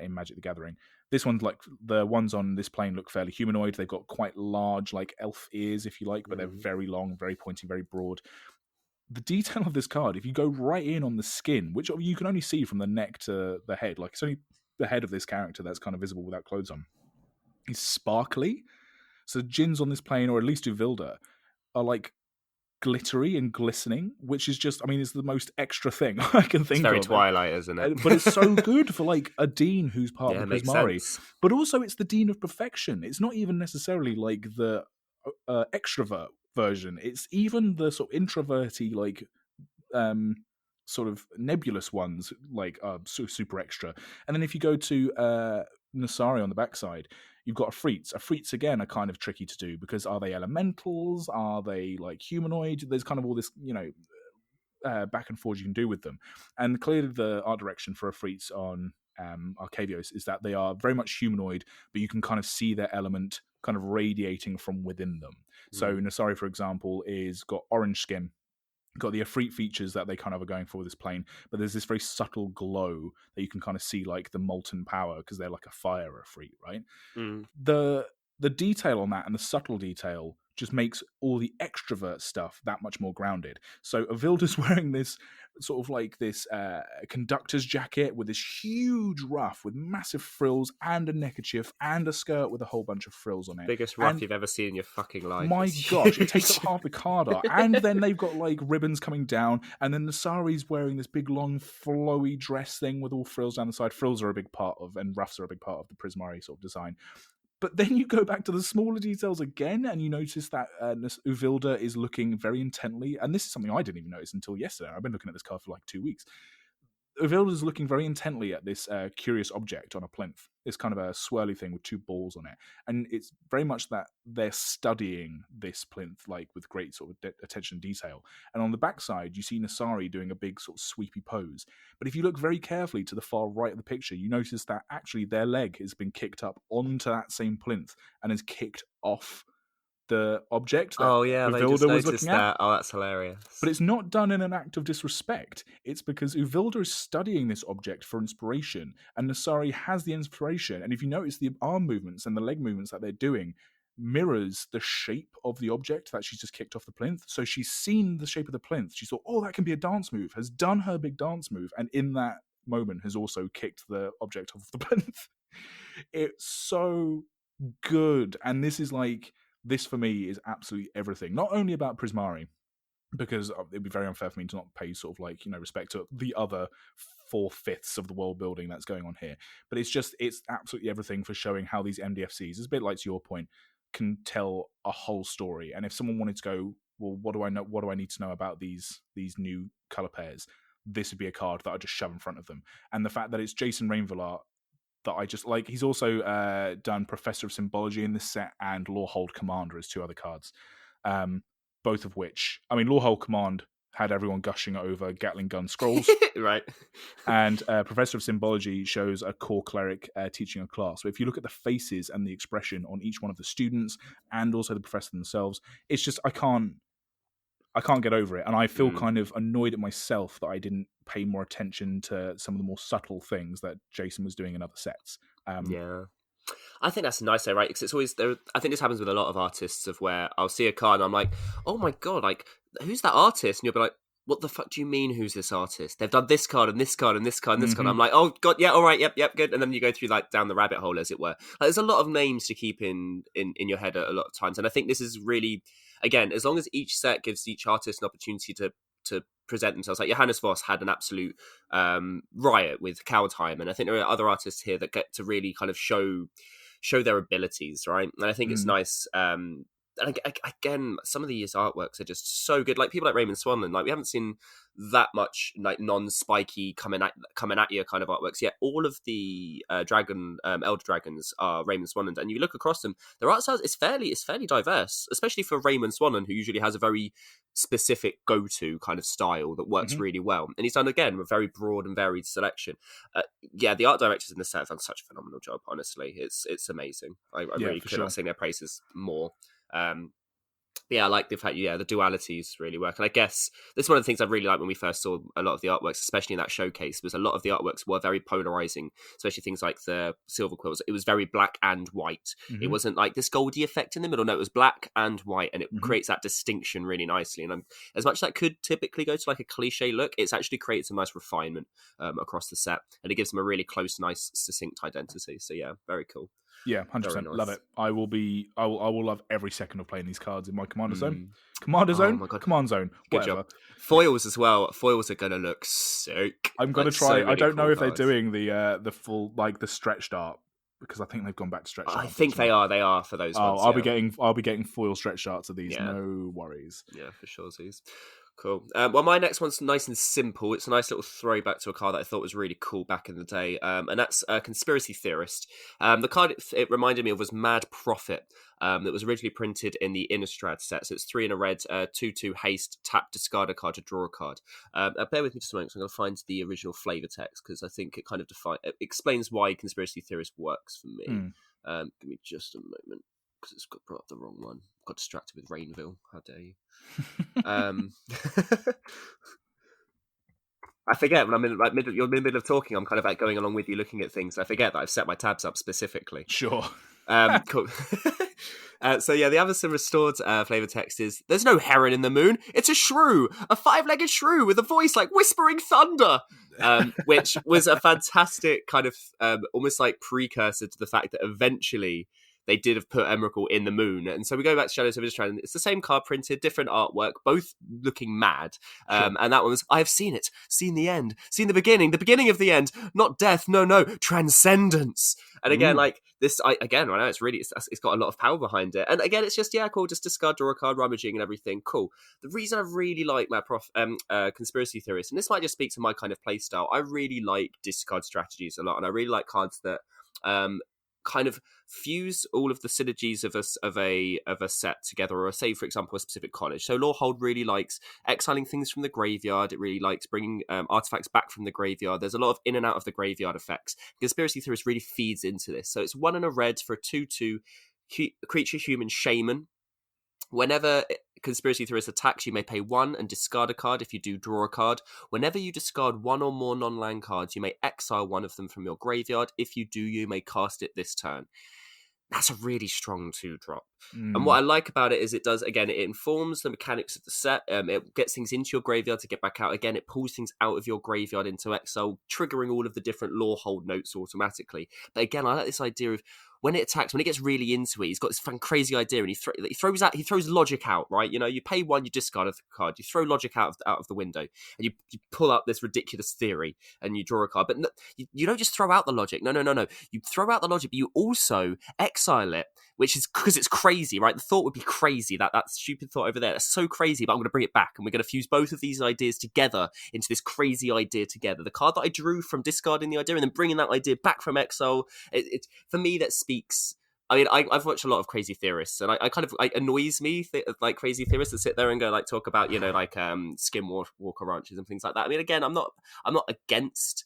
in Magic the Gathering. This one's like the ones on this plane look fairly humanoid. They've got quite large like elf ears, if you like, but they're very long, very pointy, very broad. The detail of this card, if you go right in on the skin, which you can only see from the neck to the head, like it's only the head of this character that's kind of visible without clothes on, is sparkly. So Jinns on this plane, or at least Uvilda, are like glittery and glistening, which is just, I mean, it's the most extra thing I can think It's very of. Twilight, isn't it? But it's so good for like a Dean who's part Yeah, of it the makes Prismari. sense. But also it's the Dean of Perfection. It's not even necessarily like the extrovert version. It's even the sort of introverty, like sort of nebulous ones, like super extra. And then if you go to Nasari on the backside, you've got Afrits. Afrits again are kind of tricky to do because are they elementals? Are they like humanoid? There's kind of all this, back and forth you can do with them. And clearly the art direction for Afrits on Arcavios is that they are very much humanoid, but you can kind of see their element kind of radiating from within them. So Nasari, for example, is got orange skin, got the Afreet features that they kind of are going for with this plane, but there's this very subtle glow that you can kind of see like the molten power because they're like a fire Afreet, right? The detail on that and the subtle detail just makes all the extrovert stuff that much more grounded. So Avilda's wearing this sort of like this conductor's jacket with this huge ruff with massive frills and a neckerchief and a skirt with a whole bunch of frills on it. Biggest ruff and you've ever seen in your fucking life. my It's gosh, it huge. takes up half the card art. And then they've got like ribbons coming down, and then Nasari's wearing this big long flowy dress thing with all frills down the side. Frills are a big part of, and ruffs are a big part of the Prismari sort of design. But then you go back to the smaller details again, and you notice that Uvilda is looking very intently, and this is something I didn't even notice until yesterday. I've been looking at this card for like 2 weeks. Uvilda's looking very intently at this curious object on a plinth. It's kind of a swirly thing with two balls on it. And it's very much that they're studying this plinth, like with great sort of attention and detail. And on the backside, you see Nasari doing a big sort of sweepy pose. But if you look very carefully to the far right of the picture, you notice that actually their leg has been kicked up onto that same plinth and has kicked off the object that Oh yeah, they just Uvilda was noticed looking at. that. Oh, that's hilarious. But it's not done in an act of disrespect. It's because Uvilda is studying this object for inspiration, and Nasari has the inspiration. And if you notice, the arm movements and the leg movements that they're doing mirrors the shape of the object that she's just kicked off the plinth. So she's seen the shape of the plinth. She thought, oh, that can be a dance move, has done her big dance move, and in that moment has also kicked the object off the plinth. It's so good. And this for me is absolutely everything. Not only about Prismari, because it'd be very unfair for me to not pay sort of like, respect to the other 4/5 of the world building that's going on here. But it's absolutely everything for showing how these MDFCs, it's a bit like to your point, can tell a whole story. And if someone wanted to go, well, what do I know? What do I need to know about these new color pairs? This would be a card that I just shove in front of them. And the fact that it's Jason Rainville art that I just like. He's also done Professor of Symbology in this set and Lawhold Commander as two other cards. Both of which, I mean, Lawhold Command had everyone gushing over Gatling gun scrolls. Right. And Professor of Symbology shows a core cleric teaching a class. But if you look at the faces and the expression on each one of the students and also the professor themselves, it's just I can't get over it. And I feel kind of annoyed at myself that I didn't pay more attention to some of the more subtle things that Jason was doing in other sets. Yeah. I think that's nice though, right? Because it's always there. I think this happens with a lot of artists of where I'll see a card and I'm like, oh my God, like, who's that artist? And you'll be like, what the fuck do you mean, who's this artist? They've done this card and this card and this card and this card. I'm like, oh God, yeah, all right, yep, good. And then you go through like down the rabbit hole, as it were. Like, there's a lot of names to keep in your head a lot of times. And I think this is really, again, as long as each set gives each artist an opportunity to present themselves. Like Johannes Voss had an absolute riot with Kaldheim, and I think there are other artists here that get to really kind of show their abilities, right? And I think it's nice. And again, some of these artworks are just so good. Like people like Raymond Swanland, like we haven't seen that much like non-spiky coming at you kind of artworks yet. All of the elder dragons are Raymond Swanland, and you look across them, their art style is fairly diverse, especially for Raymond Swanland, who usually has a very specific go-to kind of style that works really well. And he's done again a very broad and varied selection. The art directors in this set have done such a phenomenal job. Honestly, it's amazing. I really could not sing their praises more. I like the fact, the dualities really work. And I guess this is one of the things I really liked when we first saw a lot of the artworks, especially in that showcase, was a lot of the artworks were very polarizing, especially things like the Silverquills. It was very black and white. It wasn't like this goldy effect in the middle. No, it was black and white, and it creates that distinction really nicely. And as much as that could typically go to like a cliche look, it actually creates a nice refinement across the set, and it gives them a really close, nice, succinct identity. So yeah, very cool. Yeah, 100%. Nice. Love it. I will love every second of playing these cards in my Commander Zone. Commander Zone? My God. Command Zone. Good whatever. Job. Foils as well. Foils are going to look sick. I'm going to try. So really I don't know if cards. They're doing the full, like the stretched art, because I think they've gone back to stretched art. I think they are. They are for those ones. I'll be getting foil stretched arts of these. Yeah. No worries. Yeah, for sure. Cool. Well, my next one's nice and simple. It's a nice little throwback to a card that I thought was really cool back in the day, and that's Conspiracy Theorist. The card it reminded me of was Mad Prophet, that was originally printed in the Innistrad set. So it's 3 in a red, 2/2 haste, tap, discard a card to draw a card. Bear with me just a moment, so I'm going to find the original flavor text, because I think it kind of explains why Conspiracy Theorist works for me. Give me just a moment, because it's got brought up the wrong one. Got distracted with Rainville. How dare you? I forget when I'm in like you're in the middle of talking. I'm kind of like going along with you, looking at things. I forget that I've set my tabs up specifically. Sure. Cool. The Avacyn Restored flavor text is: "There's no heron in the moon. It's a shrew, a 5-legged shrew with a voice like whispering thunder." Which was a fantastic kind of almost like precursor to the fact that eventually they did have put Emrakul in the moon. And so we go back to Shadows of Innistrad, and it's the same card printed, different artwork, both looking mad. Sure. And that one was, I have seen it, seen the end, seen the beginning of the end, not death, no, transcendence. And again, like this, I know it's got a lot of power behind it. And again, it's just, cool, just discard, draw a card, rummaging and everything, cool. The reason I really like my Conspiracy Theorist, and this might just speak to my kind of play style, I really like discard strategies a lot, and I really like cards that kind of fuse all of the synergies of a set together, or say, for example, a specific college. So Lorehold really likes exiling things from the graveyard. It really likes bringing artifacts back from the graveyard. There's a lot of in and out of the graveyard effects. Conspiracy Theorist really feeds into this. So it's 1 in a red for a 2/2 creature human shaman. Whenever Conspiracy Theorist attacks, you may pay 1 and discard a card. If you do, draw a card. Whenever you discard 1 or more non-land cards, you may exile 1 of them from your graveyard. If you do, you may cast it this turn. That's a really strong 2-drop. And what I like about it is it informs the mechanics of the set. It gets things into your graveyard to get back out. Again, it pulls things out of your graveyard into exile, triggering all of the different Lorehold notes automatically. But again, I like this idea of when it attacks, when it gets really into it, he's got this crazy idea, and he throws logic out, right? You know, you pay 1, you discard a card, you throw logic out of the window, and you pull up this ridiculous theory, and you draw a card. But no, you don't just throw out the logic. No. You throw out the logic, but you also exile it, which is because it's crazy, right? The thought would be crazy, that stupid thought over there. That's so crazy, but I'm going to bring it back, and we're going to fuse both of these ideas together into this crazy idea together. The card that I drew from discarding the idea and then bringing that idea back from exile, for me, that speaks I mean, I've watched a lot of crazy theorists, and I kind of like annoys me like crazy theorists that sit there and go like talk about skinwalker ranches and things like that. I mean, again, I'm not against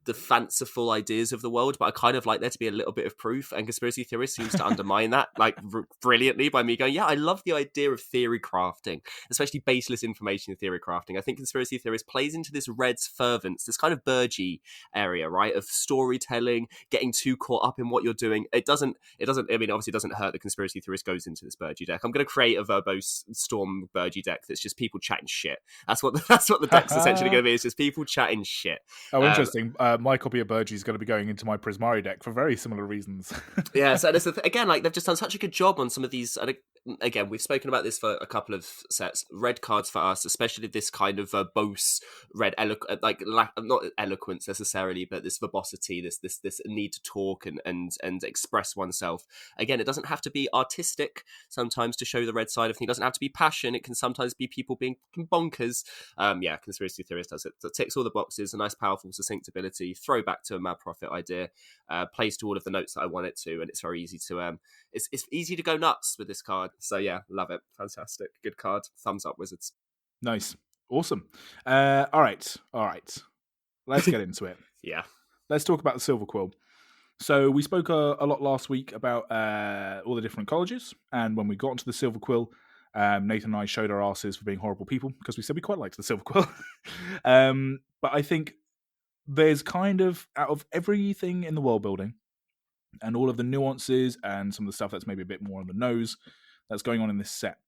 the fanciful ideas of the world, but I kind of like there to be a little bit of proof, and conspiracy theorists seems to undermine that like brilliantly by me going, yeah, I love the idea of theory crafting, especially baseless information theory crafting. I think conspiracy theorists plays into this Red's fervence, this kind of Burgee area, right, of storytelling, getting too caught up in what you're doing. It doesn't. I mean, obviously, it doesn't hurt the conspiracy theorist goes into this Burgee deck. I'm going to create a verbose storm Burgee deck that's just people chatting shit. That's what the deck's essentially going to be. It's just people chatting shit. Oh, interesting. My copy of Burgee is going to be going into my Prismari deck for very similar reasons. Yeah, so again, like they've just done such a good job on some of these. And again, we've spoken about this for a couple of sets. Red cards for us, especially this kind of verbose red, not eloquence necessarily, but this verbosity, this need to talk and express oneself. Again, it doesn't have to be artistic sometimes to show the red side of things. It doesn't have to be passion. It can sometimes be people being bonkers. Yeah, conspiracy theorist does it. So it ticks all the boxes. A nice, powerful, succinct ability. Throwback to a Mad Prophet idea. Plays to all of the notes that I want it to, and it's very easy to it's easy to go nuts with this card. So yeah, love it. Fantastic, good card. Thumbs up, Wizards. Nice, awesome. All right. Let's get into it. Yeah, let's talk about the Silverquill. So we spoke a lot last week about all the different colleges, and when we got into the Silverquill, Nathan and I showed our asses for being horrible people because we said we quite liked the Silverquill. But I think there's kind of, out of everything in the world building and all of the nuances and some of the stuff that's maybe a bit more on the nose that's going on in this set,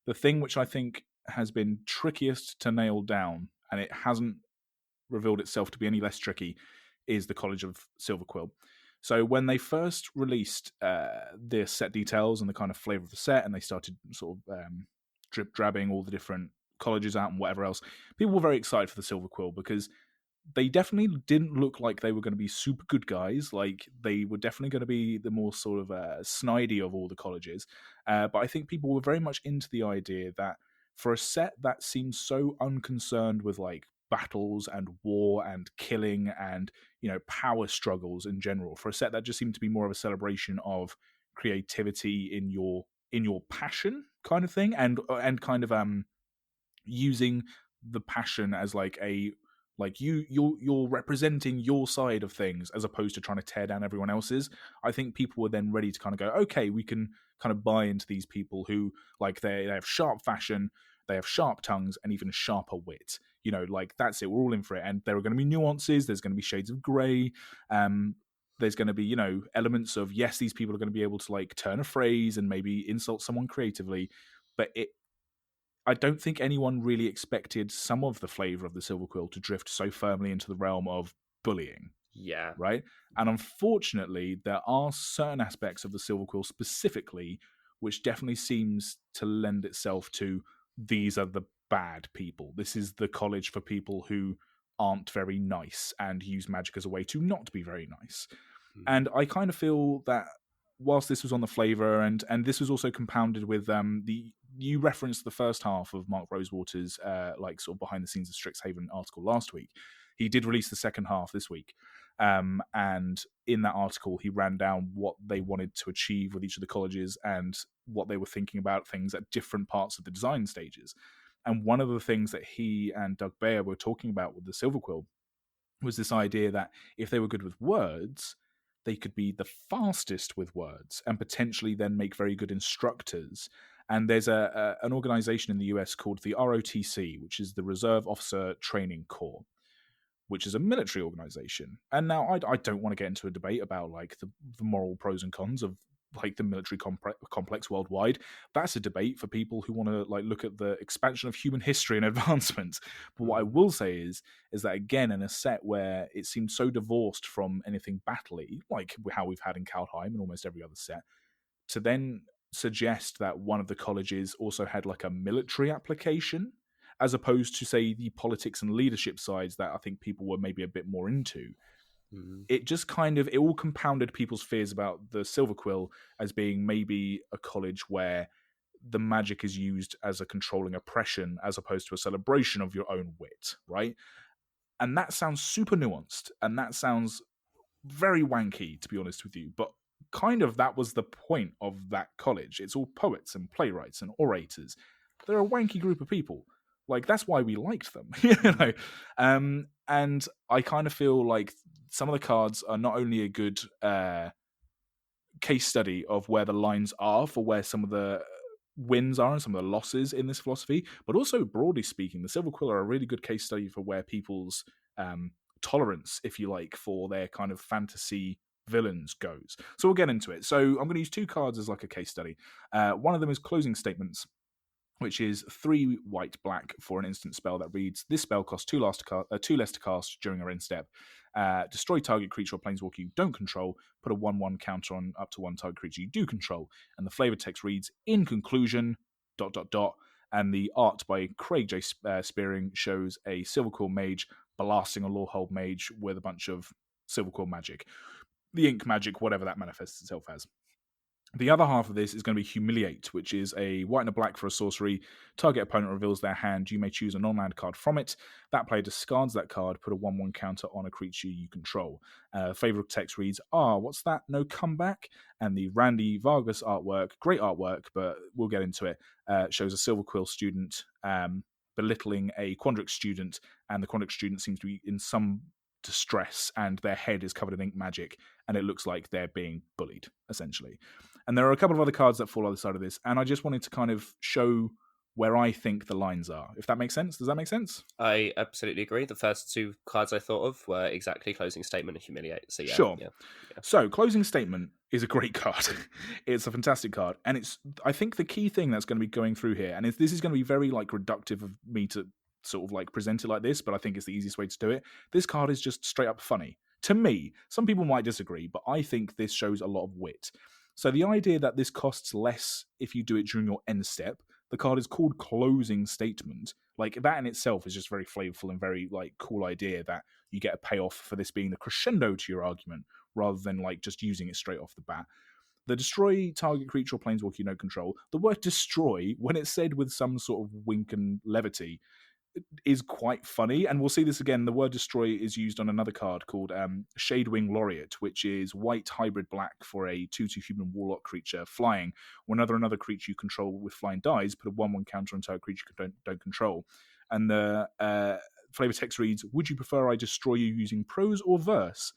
the thing which I think has been trickiest to nail down, and it hasn't revealed itself to be any less tricky, is the College of Silverquill. So when they first released the set details and the kind of flavor of the set, and they started sort of drip-drabbing all the different colleges out and whatever else, people were very excited for the Silverquill because they definitely didn't look like they were going to be super good guys. Like, they were definitely going to be the more sort of snidey of all the colleges. But I think people were very much into the idea that for a set that seems so unconcerned with like battles and war and killing and, you know, power struggles in general, for a set that just seemed to be more of a celebration of creativity in your passion kind of thing, and kind of using the passion as like a, like you're representing your side of things as opposed to trying to tear down everyone else's. I think people were then ready to kind of go, okay, we can kind of buy into these people who, like, they have sharp fashion, they have sharp tongues, and even sharper wit. You know, like, that's it. We're all in for it. And there are going to be nuances. There's going to be shades of grey. There's going to be, you know, elements of, yes, these people are going to be able to like turn a phrase and maybe insult someone creatively, but I don't think anyone really expected some of the flavour of the Silverquill to drift so firmly into the realm of bullying. Yeah. Right? And unfortunately, there are certain aspects of the Silverquill specifically which definitely seems to lend itself to, these are the bad people. This is the college for people who aren't very nice and use magic as a way to not be very nice. And I kind of feel that whilst this was on the flavour, and this was also compounded with you referenced the first half of Mark Rosewater's like sort of behind the scenes of Strixhaven article last week. He did release the second half this week, and in that article he ran down what they wanted to achieve with each of the colleges and what they were thinking about things at different parts of the design stages. And one of the things that he and Doug Bayer were talking about with the Silverquill was this idea that if they were good with words, they could be the fastest with words and potentially then make very good instructors. And there's an organization in the US called the ROTC, which is the Reserve Officer Training Corps, which is a military organization. And now I don't want to get into a debate about like the moral pros and cons of like the military complex worldwide. That's a debate for people who want to like look at the expansion of human history and advancement. But what I will say is that, again, in a set where it seems so divorced from anything battle-y, like how we've had in Kaldheim and almost every other set, to then suggest that one of the colleges also had like a military application, as opposed to, say, the politics and leadership sides that I think people were maybe a bit more into. It just kind of, it all compounded people's fears about the Silverquill as being maybe a college where the magic is used as a controlling oppression as opposed to a celebration of your own wit, right? And that sounds super nuanced, and that sounds very wanky, to be honest with you. But kind of that was the point of that college. It's all poets and playwrights and orators. They're a wanky group of people. Like, that's why we liked them, you know. And I kind of feel like some of the cards are not only a good case study of where the lines are for where some of the wins are and some of the losses in this philosophy, but also broadly speaking, the Silverquill are a really good case study for where people's tolerance, if you like, for their kind of fantasy villains goes. So we'll get into it. So I'm going to use two cards as like a case study. One of them is Closing Statements, which is 3 white black for an instant spell that reads, this spell costs 2 less to cast during our end step. Destroy target creature or planeswalker you don't control. Put a 1/1 counter on up to one target creature you do control. And the flavor text reads, in conclusion, ... And the art by Craig J. Spearing shows a Silverquill mage blasting a Lorehold mage with a bunch of Silverquill magic. The ink magic, whatever that manifests itself as. The other half of this is going to be Humiliate, which is a white and a black for a sorcery. Target opponent reveals their hand. You may choose a non-land card from it. That player discards that card. Put a 1/1 counter on a creature you control. Favorite text reads, what's that? No comeback? And the Randy Vargas artwork, great artwork, but we'll get into it, shows a Silverquill student belittling a Quandrix student, and the Quandrix student seems to be in some distress, and their head is covered in ink magic, and it looks like they're being bullied, essentially. And there are a couple of other cards that fall either side of this, and I just wanted to kind of show where I think the lines are, if that makes sense. Does that make sense? I absolutely agree. The first two cards I thought of were exactly Closing Statement and Humiliate. So yeah, sure. Yeah. So Closing Statement is a great card. It's a fantastic card, and it's, I think, the key thing that's going to be going through here, and this is going to be very like reductive of me to sort of like present it like this, but I think it's the easiest way to do it. This card is just straight up funny. To me, some people might disagree, but I think this shows a lot of wit. So the idea that this costs less if you do it during your end step, the card is called Closing Statement. Like, that in itself is just very flavorful and very like cool idea that you get a payoff for this being the crescendo to your argument rather than like just using it straight off the bat. The destroy target creature or planeswalker you don't control. The word destroy, when it's said with some sort of wink and levity, is quite funny, and we'll see this again. The word destroy is used on another card called Shadewing Laureate, which is white hybrid black for a 2/2 human warlock creature flying. Whenever another creature you control with flying dies, put a 1/1 counter on a creature you don't control. And the flavor text reads, would you prefer I destroy you using prose or verse?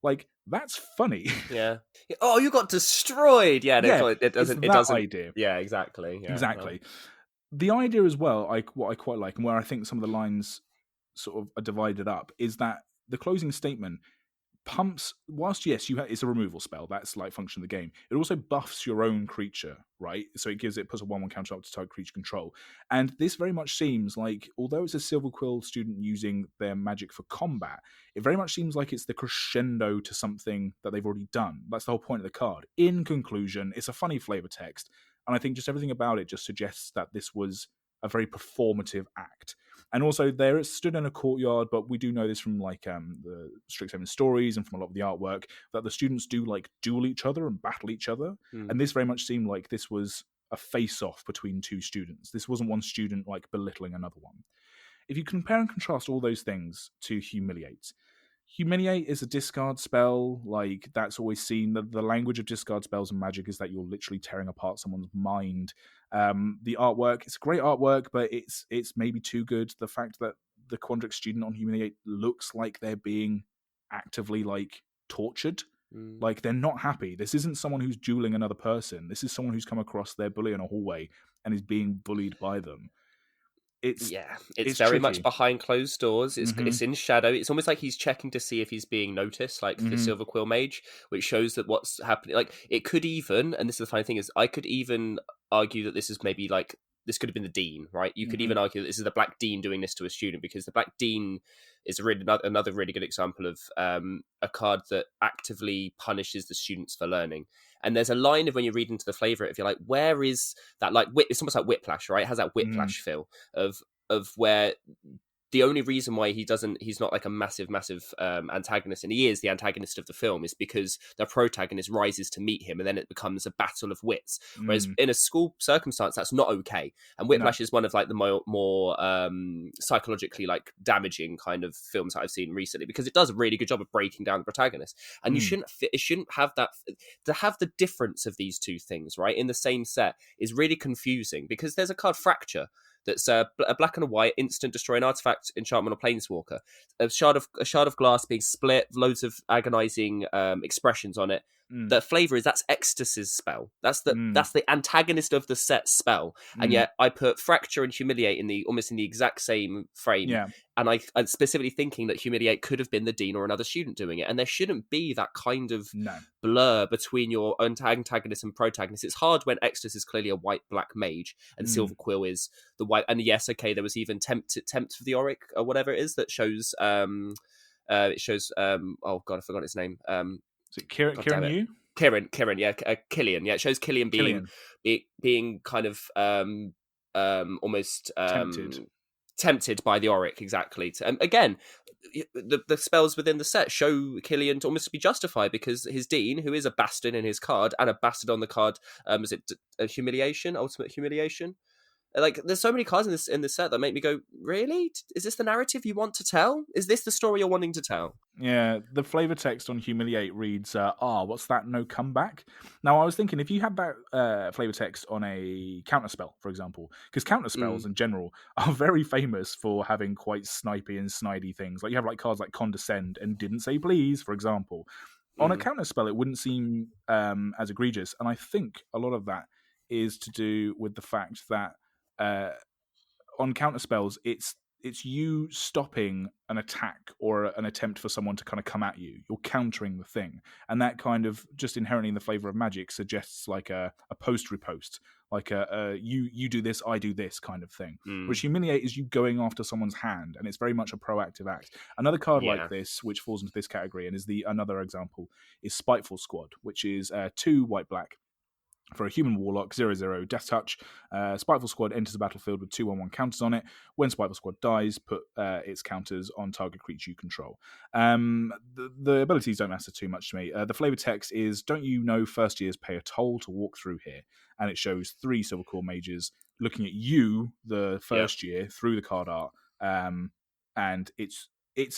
Like, that's funny. Yeah. Oh, you got destroyed. Yeah, Yeah, it doesn't. it's that idea. Yeah, exactly. Yeah, exactly. The idea as well, what I quite like, and where I think some of the lines sort of are divided up, is that the closing statement pumps, whilst yes, it's a removal spell, that's like function of the game, it also buffs your own creature, right? So it puts a 1/1 counter up to target creature control. And this very much seems like, although it's a Silverquill student using their magic for combat, it very much seems like it's the crescendo to something that they've already done. That's the whole point of the card. In conclusion, it's a funny flavor text, and I think just everything about it just suggests that this was a very performative act. And also, there it stood in a courtyard, but we do know this from like the Strixhaven stories and from a lot of the artwork that the students do like duel each other and battle each other. And this very much seemed like this was a face-off between two students. This wasn't one student like belittling another one. If you compare and contrast all those things to Humiliate is a discard spell. Like, that's always seen. The language of discard spells and magic is that you're literally tearing apart someone's mind. The artwork, it's great artwork, but it's maybe too good. The fact that the Quandrix student on Humiliate looks like they're being actively like tortured. Like, they're not happy. This isn't someone who's dueling another person. This is someone who's come across their bully in a hallway and is being bullied by them. It's very tricky. much behind closed doors. It's in shadow. It's almost like he's checking to see if he's being noticed, like the Silverquill mage, which shows that what's happening. Like, it could even, and this is the funny thing, is I could even argue that this is maybe like, this could have been the dean, right? You could even argue that this is the Black Dean doing this to a student, because the Black Dean is another really good example of a card that actively punishes the students for learning. And there's a line of when you read into the flavor, if you're like, where is that? Like, it's almost like Whiplash, right? It has that Whiplash feel of where the only reason why he's not like a massive antagonist, and he is the antagonist of the film, is because the protagonist rises to meet him, and then it becomes a battle of wits. Whereas in a school circumstance, that's not okay. And Whiplash is one of like the more psychologically like damaging kind of films that I've seen recently, because it does a really good job of breaking down the protagonist. And it shouldn't have that, to have the difference of these two things right in the same set is really confusing, because there's a card Fracture that's a black and a white instant destroy an artifact, enchantment, or planeswalker. A shard of glass being split, loads of agonizing expressions on it. The Flavour is, that's Ecstasy's spell. That's the antagonist of the set spell. And yet I put Fracture and Humiliate almost in the exact same frame. Yeah. And I'm specifically thinking that Humiliate could have been the dean or another student doing it. And there shouldn't be that kind of blur between your antagonist and protagonist. It's hard when Ecstasy is clearly a white-black mage and Silverquill is the white. And yes, okay, there was even Tempt for the Auric or whatever it is that shows... it shows... oh, God, I forgot his name. Is it Kieran Yu? Kieran, yeah, Killian. Yeah, it shows Killian being kind of almost tempted by the Auric, exactly. Again, the spells within the set show Killian to almost be justified, because his dean, who is a bastard in his card, and a bastard on the card, is it Humiliation, Ultimate Humiliation? Like, there's so many cards in this set that make me go, really? Is this the narrative you want to tell? Is this the story you're wanting to tell? Yeah, the flavor text on Humiliate reads, what's that, no comeback? Now, I was thinking, if you had that flavor text on a counterspell, for example, because counterspells in general are very famous for having quite snipey and snidey things. Like, you have like cards like Condescend and Didn't Say Please, for example. On a counterspell, it wouldn't seem as egregious, and I think a lot of that is to do with the fact that on counterspells, it's you stopping an attack or an attempt for someone to kind of come at you. You're countering the thing, and that kind of just inherently in the flavor of magic suggests like a post riposte, like a you do this, I do this kind of thing. Which Humiliate is you going after someone's hand, and it's very much a proactive act. Another card like this, which falls into this category, and is another example, is Spiteful Squad, which is 2 white-black. For a human warlock, 0/0, Death Touch. Spiteful Squad enters the battlefield with 2/1/1 counters on it. When Spiteful Squad dies, put its counters on target creature you control. The abilities don't matter too much to me. The flavor text is, don't you know first years pay a toll to walk through here? And it shows 3 Silverquill mages looking at you, the first year, through the card art. And it's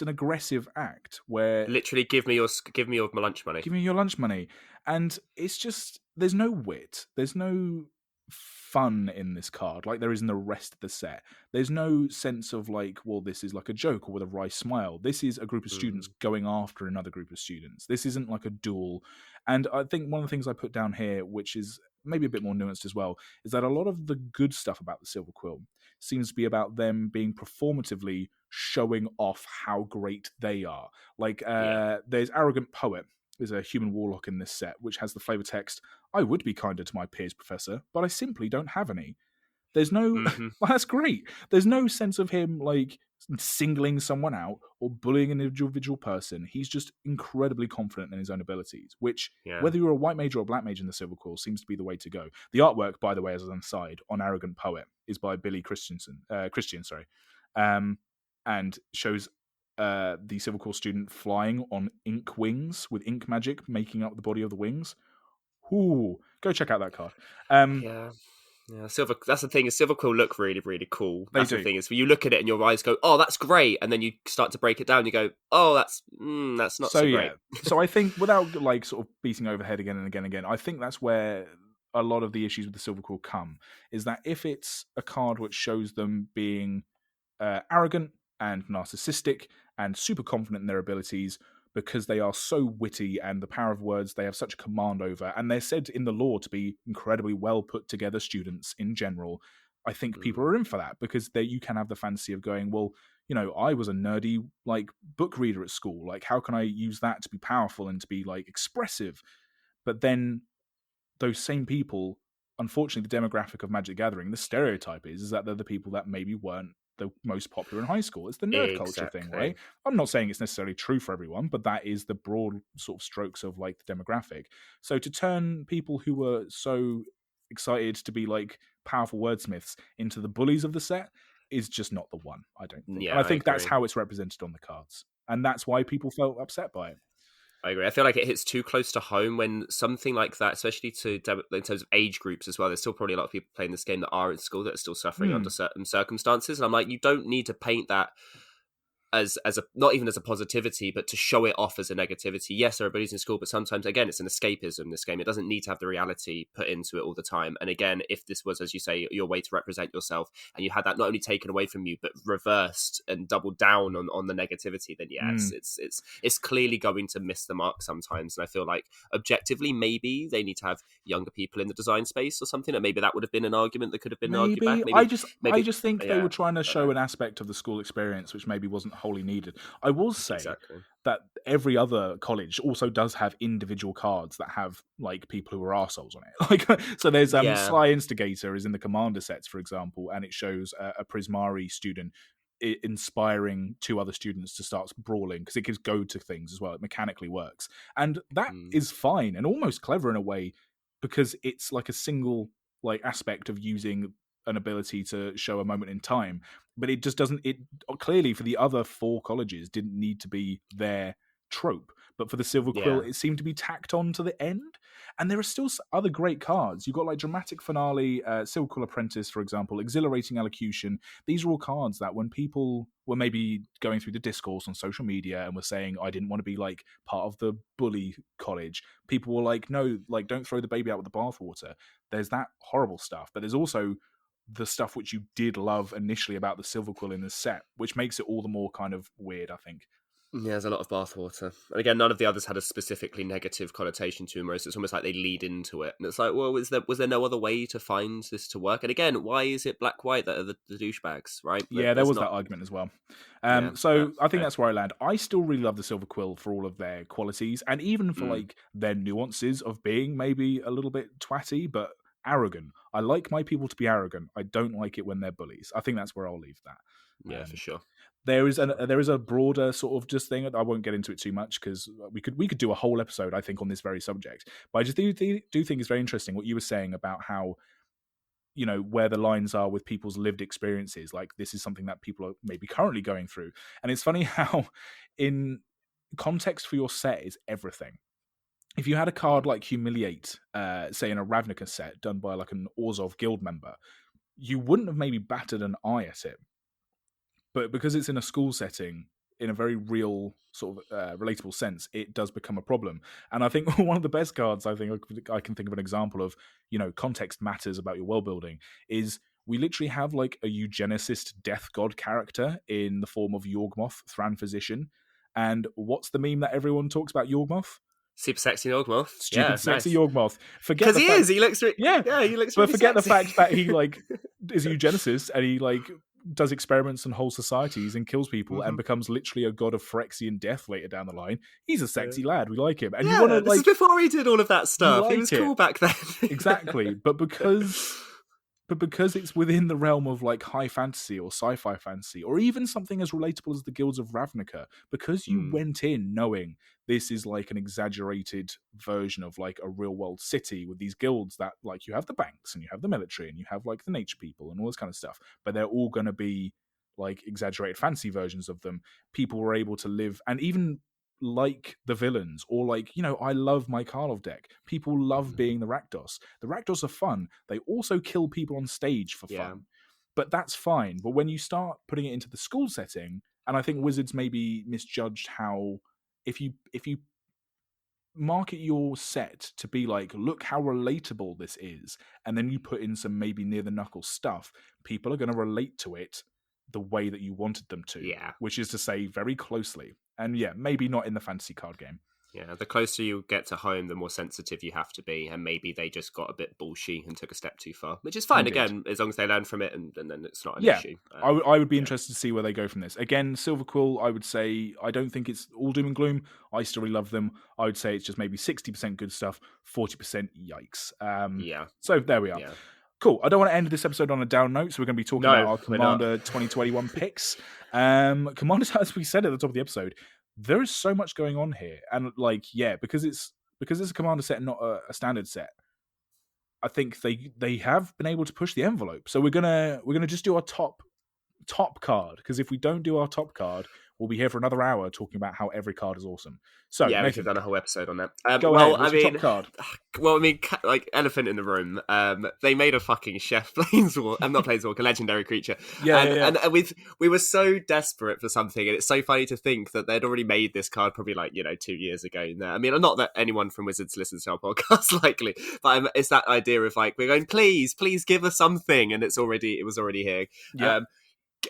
an aggressive act where literally give me your lunch money. Give me your lunch money. And it's just, there's no wit. There's no fun in this card like there is in the rest of the set. There's no sense of like, well, this is like a joke or with a wry smile. This is a group of students going after another group of students. This isn't like a duel. And I think one of the things I put down here, which is maybe a bit more nuanced as well, is that a lot of the good stuff about the Silverquill seems to be about them being performatively showing off how great they are. Like, there's Arrogant Poet. There's a human warlock in this set, which has the flavor text, I would be kinder to my peers, Professor, but I simply don't have any. There's no... well, that's great. There's no sense of him, like, singling someone out or bullying an individual person. He's just incredibly confident in his own abilities, which, whether you're a white mage or a black mage in the Silverquill, seems to be the way to go. The artwork, by the way, as an aside, on Arrogant Poet, is by Billy Christian, and shows the Silverquill student flying on ink wings with ink magic making up the body of the wings. Ooh, go check out that card. That's the thing, is Silverquill look really, really cool. That's the thing, is when you look at it and your eyes go, oh, that's great, and then you start to break it down, you go, oh, that's not so great. So I think, without like sort of beating over head again and again and again, I think that's where a lot of the issues with the Silverquill come, is that if it's a card which shows them being arrogant and narcissistic and super confident in their abilities because they are so witty and the power of words they have such a command over, and they're said in the lore to be incredibly well put together students in general, I think people are in for that, because you can have the fantasy of going, well, you know, I was a nerdy like book reader at school, like how can I use that to be powerful and to be like expressive? But then those same people, unfortunately, the demographic of Magic Gathering, the stereotype is that they're the people that maybe weren't the most popular in high school. It's the nerd culture thing, right? I'm not saying it's necessarily true for everyone, but that is the broad sort of strokes of like the demographic. So to turn people who were so excited to be like powerful wordsmiths into the bullies of the set, is just not the one, I don't think. And Yeah, I I think that's agree. how it's represented on the cards. And that's why people felt upset by it. I agree. I feel like it hits too close to home when something like that, especially in terms of age groups as well. There's still probably a lot of people playing this game that are in school that are still suffering under certain circumstances. And I'm like, you don't need to paint that as a, not even as a positivity, but to show it off as a negativity. Yes, there are bullies in school, but sometimes, again, it's an escapism, this game. It doesn't need to have the reality put into it all the time. And again, if this was, as you say, your way to represent yourself, and you had that not only taken away from you, but reversed and doubled down on the negativity, then yeah, it's clearly going to miss the mark sometimes. And I feel like objectively, maybe they need to have younger people in the design space or something, and maybe that would have been an argument that could have been argued back. I Maybe just think they yeah, were trying to show an aspect of the school experience which maybe wasn't wholly needed. I will say exactly. that every other college also does have individual cards that have like people who are arseholes on it. Like, so there's Yeah. Sly Instigator is in the Commander sets, for example, and it shows a Prismari student inspiring two other students to start brawling because it gives go to things as well. It mechanically works, and that is fine and almost clever in a way because it's like a single like aspect of using an ability to show a moment in time, but it just doesn't. It clearly for the other four colleges didn't need to be their trope, but for the Silverquill, it seemed to be tacked on to the end. And there are still other great cards. You've got like Dramatic Finale, Silverquill Apprentice, for example, Exhilarating Elocution. These are all cards that when people were maybe going through the discourse on social media and were saying, I didn't want to be like part of the bully college, people were like, no, like don't throw the baby out with the bathwater. There's that horrible stuff, but there's also the stuff which you did love initially about the Silverquill in this set, which makes it all the more kind of weird, I think. Yeah, there's a lot of bathwater. And again, none of the others had a specifically negative connotation to them, whereas it's almost like they lead into it. And it's like, well, was there no other way to find this to work? And again, why is it black-white that are the douchebags, right? Yeah, there was that argument as well. So I think that's where I land. I still really love the Silverquill for all of their qualities, and even for like their nuances of being maybe a little bit twatty, but arrogant. I like my people to be arrogant. I don't like it when they're bullies. I think that's where I'll leave that. Yeah, for sure. There is a broader sort of just thing. I won't get into it too much because we could do a whole episode, I think, on this very subject. But I just do think it's very interesting what you were saying about how, you know, where the lines are with people's lived experiences. Like this is something that people are maybe currently going through. And it's funny how in context for your set is everything. If you had a card like Humiliate, say in a Ravnica set done by like an Orzhov guild member, you wouldn't have maybe batted an eye at it. But because it's in a school setting, in a very real sort of relatable sense, it does become a problem. And I think one of the best cards I can think of an example of, you know, context matters about your world building is we literally have like a eugenicist death god character in the form of Yawgmoth, Thran Physician. And what's the meme that everyone talks about Yawgmoth? Super sexy Yawgmoth. Stupid sexy Yawgmoth. Because he is. He looks he looks but really forget sexy. the fact that he like is a eugenicist and he like does experiments on whole societies and kills people and becomes literally a god of Phyrexian death later down the line. He's a sexy lad. We like him. And you want to this is before he did all of that stuff. like he was cool back then. Exactly. But because it's within the realm of like high fantasy or sci-fi fantasy, or even something as relatable as the Guilds of Ravnica, because you went in knowing this is like an exaggerated version of like a real world city with these guilds that like you have the banks and you have the military and you have like the nature people and all this kind of stuff, but they're all going to be like exaggerated fantasy versions of them. People were able to live and even like the villains, or like, you know, I love my Karlov deck. People love being the Rakdos. The Rakdos are fun. They also kill people on stage for fun. But that's fine. But when you start putting it into the school setting, and I think Wizards maybe misjudged how if you market your set to be like, look how relatable this is, and then you put in some maybe near the knuckle stuff, people are going to relate to it the way that you wanted them to, which is to say very closely. And yeah, maybe not in the fantasy card game. Yeah, the closer you get to home, the more sensitive you have to be, and maybe they just got a bit bullshit and took a step too far, which is fine. Indeed. Again, as long as they learn from it, and then it's not an issue. I would be interested to see where they go from this. Again, Silverquill, I would say, I don't think it's all doom and gloom. I still really love them. I would say it's just maybe 60% good stuff, 40% yikes. So there we are. Yeah. Cool. I don't want to end this episode on a down note, so we're going to be talking about our Commander 2021 picks. Commander, as we said at the top of the episode, there is so much going on here, and like, because it's a Commander set and not a standard set, I think they have been able to push the envelope. So we're gonna just do our top top card, because if we don't do our top card, we'll be here for another hour talking about how every card is awesome. So, Yeah, we could Nathan, have done a whole episode on that. go Well, ahead. I What's your top mean, card? like elephant in the room. They made a fucking chef planeswalker. I'm not planeswalker, legendary creature. And we were so desperate for something, and it's so funny to think that they'd already made this card probably 2 years ago. I mean, not that anyone from Wizards listens to our podcast, likely, but it's that idea of we're going, please give us something, and it was already here. Yeah.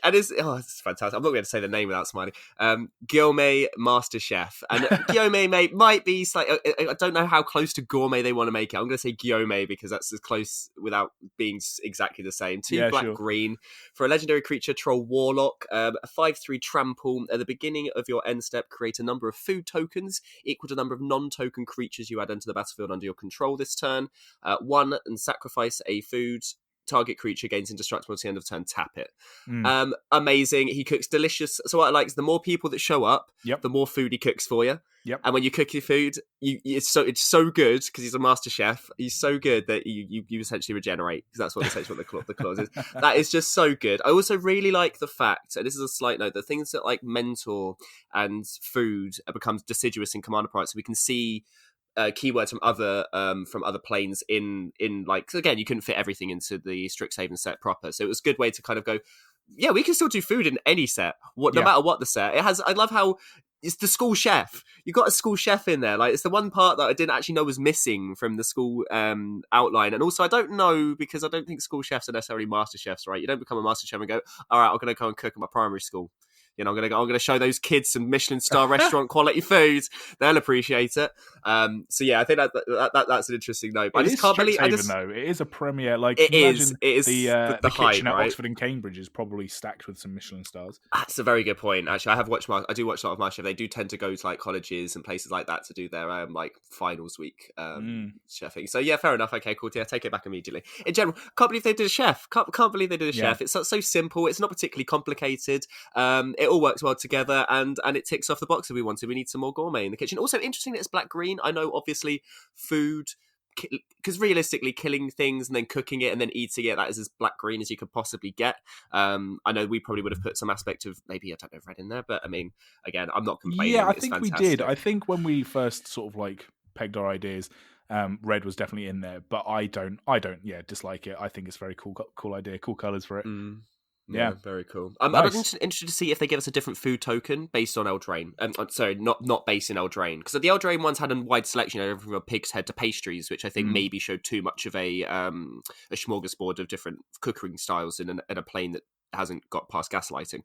And it's fantastic. I'm not going to say the name without smiling. Guillaume Master Chef. And Guillaume might be slightly, I don't know how close to gourmet they want to make it. I'm going to say Guillaume because that's as close without being exactly the same. 2 black, green for a legendary creature, Troll Warlock. A 5/3 trample. At the beginning of your end step, create a number of food tokens equal to the number of non-token creatures you add into the battlefield under your control this turn. 1 and sacrifice a food. Target creature gains indestructible at the end of turn, tap it. Amazing. He cooks delicious. So what I like is the more people that show up, the more food he cooks for you. Yep. And when you cook your food, it's so good because he's a master chef. He's so good that you essentially regenerate, because that's what essentially what the clause is. That is just so good. I also really like the fact, and this is a slight note, that things that like mentor and food becomes deciduous in Commander Price, so we can see keywords from other planes in again, you couldn't fit everything into the Strixhaven set proper, so it was a good way to kind of go, yeah, we can still do food in any set, no matter what the set. It has. I love how it's the school chef. You got a school chef in there. It's the one part that I didn't actually know was missing from the school outline. And also, I don't know, because I don't think school chefs are necessarily master chefs, right? You don't become a master chef and go, all right, I'm going to go and cook at my primary school. I'm going to show those kids some Michelin star restaurant quality food. They'll appreciate it. So yeah, I think that's an interesting note. But I just can't believe though. It is a premiere. It is the hype, kitchen at right? Oxford and Cambridge is probably stacked with some Michelin stars. That's a very good point. Actually, I do watch a lot of MasterChef. They do tend to go to colleges and places like that to do their finals week chefing. So yeah, fair enough. Okay, cool. Yeah, take it back immediately. In general, can't believe they did a chef. Can't believe they did a chef. It's so simple. It's not particularly complicated. It all works well together, and it ticks off the box that we wanted. We need some more gourmet in the kitchen. Also, interesting that it's black green. I know, obviously, food, because realistically, killing things and then cooking it and then eating it, that is as black green as you could possibly get. I know we probably would have put some aspect of maybe, I don't know, red in there, but I mean, again, I'm not complaining. Yeah, I think we did. I think when we first sort of pegged our ideas, red was definitely in there, but I don't dislike it. I think it's very cool idea, cool colours for it. Yeah, very cool. I'm interested to see if they give us a different food token based on Eldraine. Sorry, not based in Eldraine, because the Eldraine ones had a wide selection, everything from pig's head to pastries, which I think maybe showed too much of a smorgasbord of different cooking styles in a plane that hasn't got past gaslighting.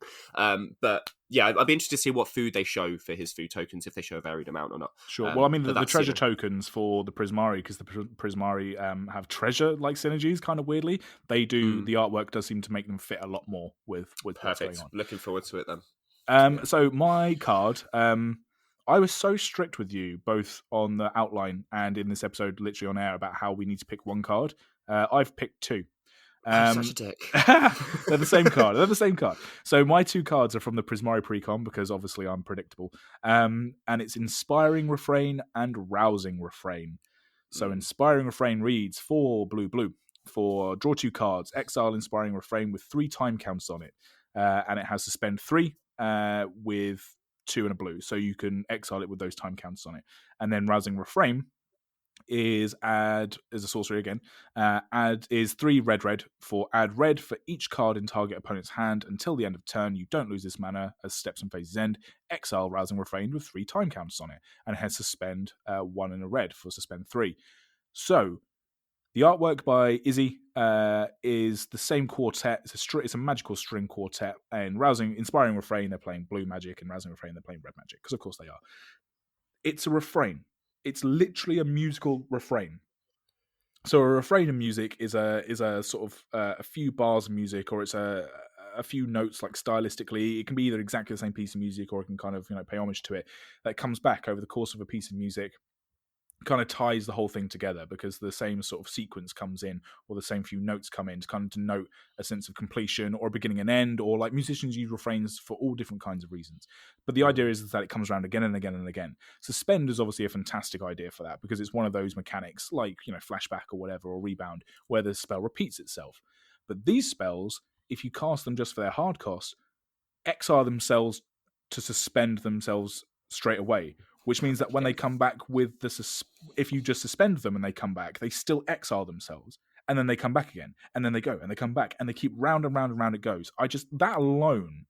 But yeah, I'd be interested to see what food they show for his food tokens, if they show a varied amount or not. Sure. Well, I mean, the treasure tokens for the Prismari, because the Prismari have treasure-like synergies, kind of weirdly. They do, the artwork does seem to make them fit a lot more with what's going on. Looking forward to it then. So my card, I was so strict with you, both on the outline and in this episode, literally on air, about how we need to pick one card. I've picked 2. I'm such a dick. They're the same card. So my 2 cards are from the Prismari Precon, because obviously I'm predictable. And it's Inspiring Refrain and Rousing Refrain. So Inspiring Refrain reads 4 blue. For draw 2 cards, exile Inspiring Refrain with 3 time counts on it. And it has suspend 3 with 2 and a blue. So you can exile it with those time counts on it. And then Rousing Refrain is a sorcery again. Is 3 red for add red for each card in target opponent's hand until the end of turn. You don't lose this mana as steps and phases end. Exile Rousing Refrain with 3 time counters on it, and it has suspend 1 and a red for suspend 3. So the artwork by Izzy is the same quartet. It's a magical string quartet, and Inspiring Refrain, they're playing blue magic, and Rousing Refrain, they're playing red magic, because of course they are. It's a refrain. It's literally a musical refrain. So a refrain in music is a sort of a few bars of music, or it's a few notes, stylistically. It can be either exactly the same piece of music, or it can kind of pay homage to it. That comes back over the course of a piece of music, kind of ties the whole thing together, because the same sort of sequence comes in, or the same few notes come in to kind of denote a sense of completion or a beginning and end, or musicians use refrains for all different kinds of reasons. But the idea is that it comes around again and again and again. Suspend is obviously a fantastic idea for that, because it's one of those mechanics flashback or whatever, or rebound, where the spell repeats itself. But these spells, if you cast them just for their hard cost, exile themselves to suspend themselves straight away, which means that when they come back with if you just suspend them and they come back, they still exile themselves, and then they come back again, and then they go and they come back, and they keep round and round and round it goes. That alone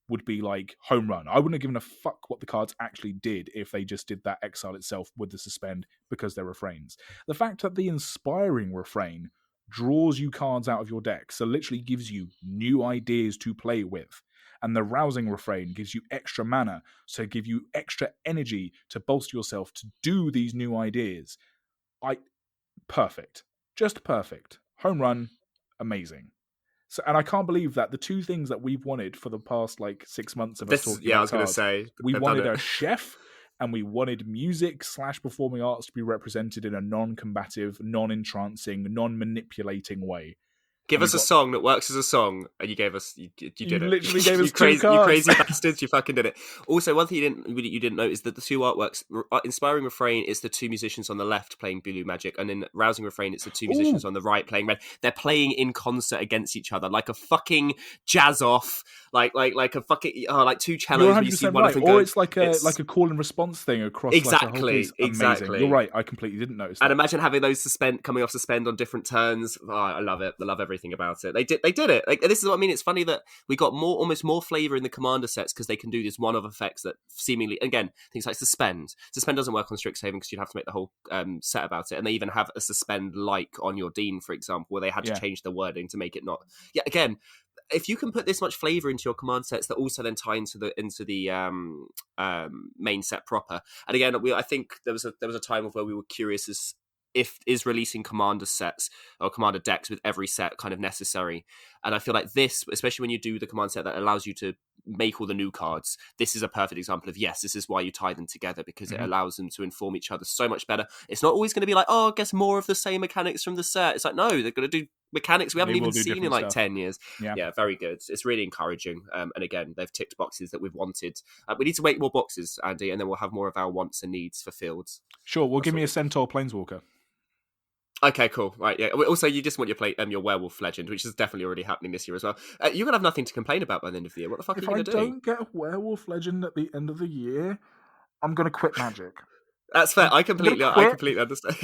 would be like home run. I wouldn't have given a fuck what the cards actually did if they just did that exile itself with the suspend, because they're refrains. The fact that the inspiring refrain draws you cards out of your deck, so literally gives you new ideas to play with, and the rousing refrain gives you extra mana, so give you extra energy to bolster yourself to do these new ideas. Perfect. Just perfect. Home run. Amazing. So, and I can't believe that the two things that we've wanted for the past 6 months of us talking about I was going to cards, say, we wanted a chef, and we wanted music/performing arts to be represented in a non-combative, non-entrancing, non-manipulating way. Give us a song that works as a song, and you gave us. You did it. You literally gave us you crazy, two cards. You crazy bastards! You fucking did it. Also, one thing you didn't note is that the two artworks, inspiring refrain is the two musicians on the left playing blue magic, and in rousing refrain it's the two musicians on the right playing red. They're playing in concert against each other, like a fucking jazz off, like a fucking like two cellos. You're 100% right. Or it's like a call and response thing across exactly, like a whole piece. Amazing. Exactly. You're right. I completely didn't notice that. And imagine having those coming off suspend on different turns. Oh, I love it. I love everything about it. They did it. This is what I mean. It's funny that we got almost more flavor in the commander sets because they can do this one-off effects that seemingly, again, things like suspend. Suspend doesn't work on Strixhaven because you'd have to make the whole set about it. And they even have a suspend on your Dean, for example, where they had to change the wording to make it not. Yeah, again, if you can put this much flavor into your command sets that also then tie into the main set proper. And again, I think there was a time of where we were curious as if is releasing commander sets or commander decks with every set kind of necessary. And I feel like this, especially when you do the command set that allows you to make all the new cards, this is a perfect example of, yes, this is why you tie them together, because it allows them to inform each other so much better. It's not always going to be like, oh, I guess more of the same mechanics from the set. It's like, no, they're going to do mechanics we haven't even seen in 10 years. Yeah, very good. It's really encouraging. And again, they've ticked boxes that we've wanted. We need to make more boxes, Andy, and then we'll have more of our wants and needs fulfilled. Sure, well, give me a Centaur Planeswalker. Okay, cool. Right, yeah. Also, you just want your Werewolf Legend, which is definitely already happening this year as well. You're going to have nothing to complain about by the end of the year. What the fuck are you going to do? If I don't get a Werewolf Legend at the end of the year, I'm going to quit Magic. That's fair. I completely understand.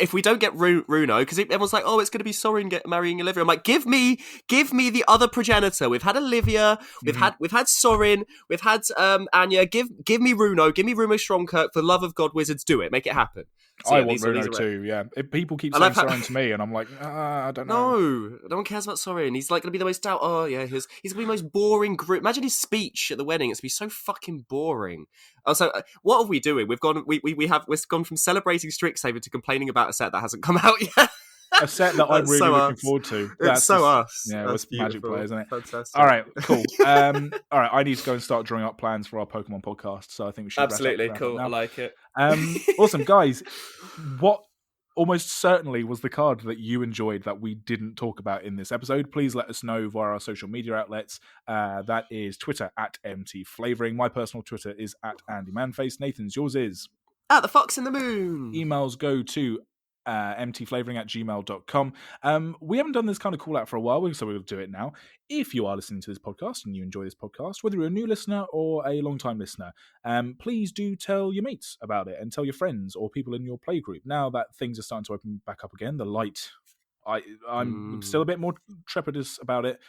If we don't get Runo, because everyone's like, oh, it's going to be Sorin marrying Olivia. I'm like, give me the other progenitor. We've had Olivia, we've had Sorin, we've had Anya. Give me Runo, give me Rumo Strongkirk. For the love of God, wizards, do it, make it happen. So, I want Runo too. Yeah, if people keep saying Sorin to me, and I'm like, I don't know. No one cares about Sorin. He's like going to be the most Oh yeah, he's going to be the most boring group. Imagine his speech at the wedding. It's going to be so fucking boring. Also, what are we doing? We've gone from celebrating Strixhaven to complaining about a set that hasn't come out yet. A set that I'm really looking forward to. It's us. Yeah, that's it's Magic players, isn't it? Fantastic. All right, cool. All right, I need to go and start drawing up plans for our Pokemon podcast. So I think we should absolutely cool. I like it. Awesome, guys. What almost certainly was the card that you enjoyed that we didn't talk about in this episode? Please let us know via our social media outlets. That is Twitter at mtflavouring. My personal Twitter is at AndyManface. Nathan's, yours is at the Fox in the Moon. Emails go to mtflavouring@gmail.com. We haven't done this kind of call out for a while, so we'll do it now. If you are listening to this podcast and you enjoy this podcast, whether you're a new listener or a long-time listener, please do tell your mates about it and tell your friends or people in your play group. Now that things are starting to open back up again, the light, I'm still a bit more trepidous about it.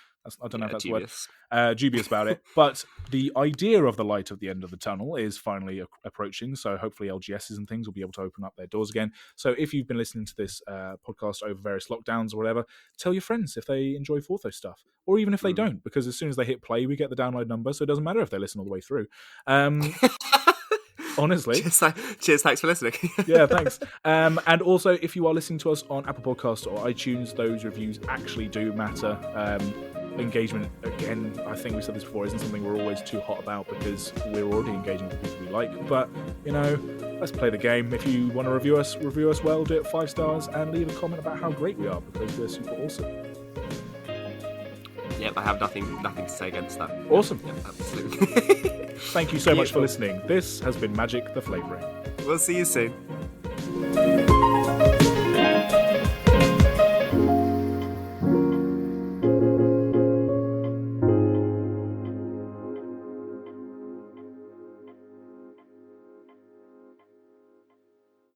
I don't know if that's dubious. the word. Dubious about it. But the idea of the light at the end of the tunnel is finally approaching. So hopefully LGSs and things will be able to open up their doors again. So if you've been listening to this podcast over various lockdowns or whatever, tell your friends if they enjoy Forthos stuff. Or even if they don't, because as soon as they hit play, we get the download number. So it doesn't matter if they listen all the way through. Honestly. Cheers, thanks for listening. Yeah, thanks. And also, if you are listening to us on Apple Podcasts or iTunes, those reviews actually do matter. Engagement, again, I think we said this before, isn't something we're always too hot about because we're already engaging with people we like. But, let's play the game. If you want to review us well, do it 5 stars and leave a comment about how great we are because we're super awesome. Yep, I have nothing to say against that. Awesome. Yep, absolutely. Thank you so much for listening. This has been Magic the Flavouring. We'll see you soon.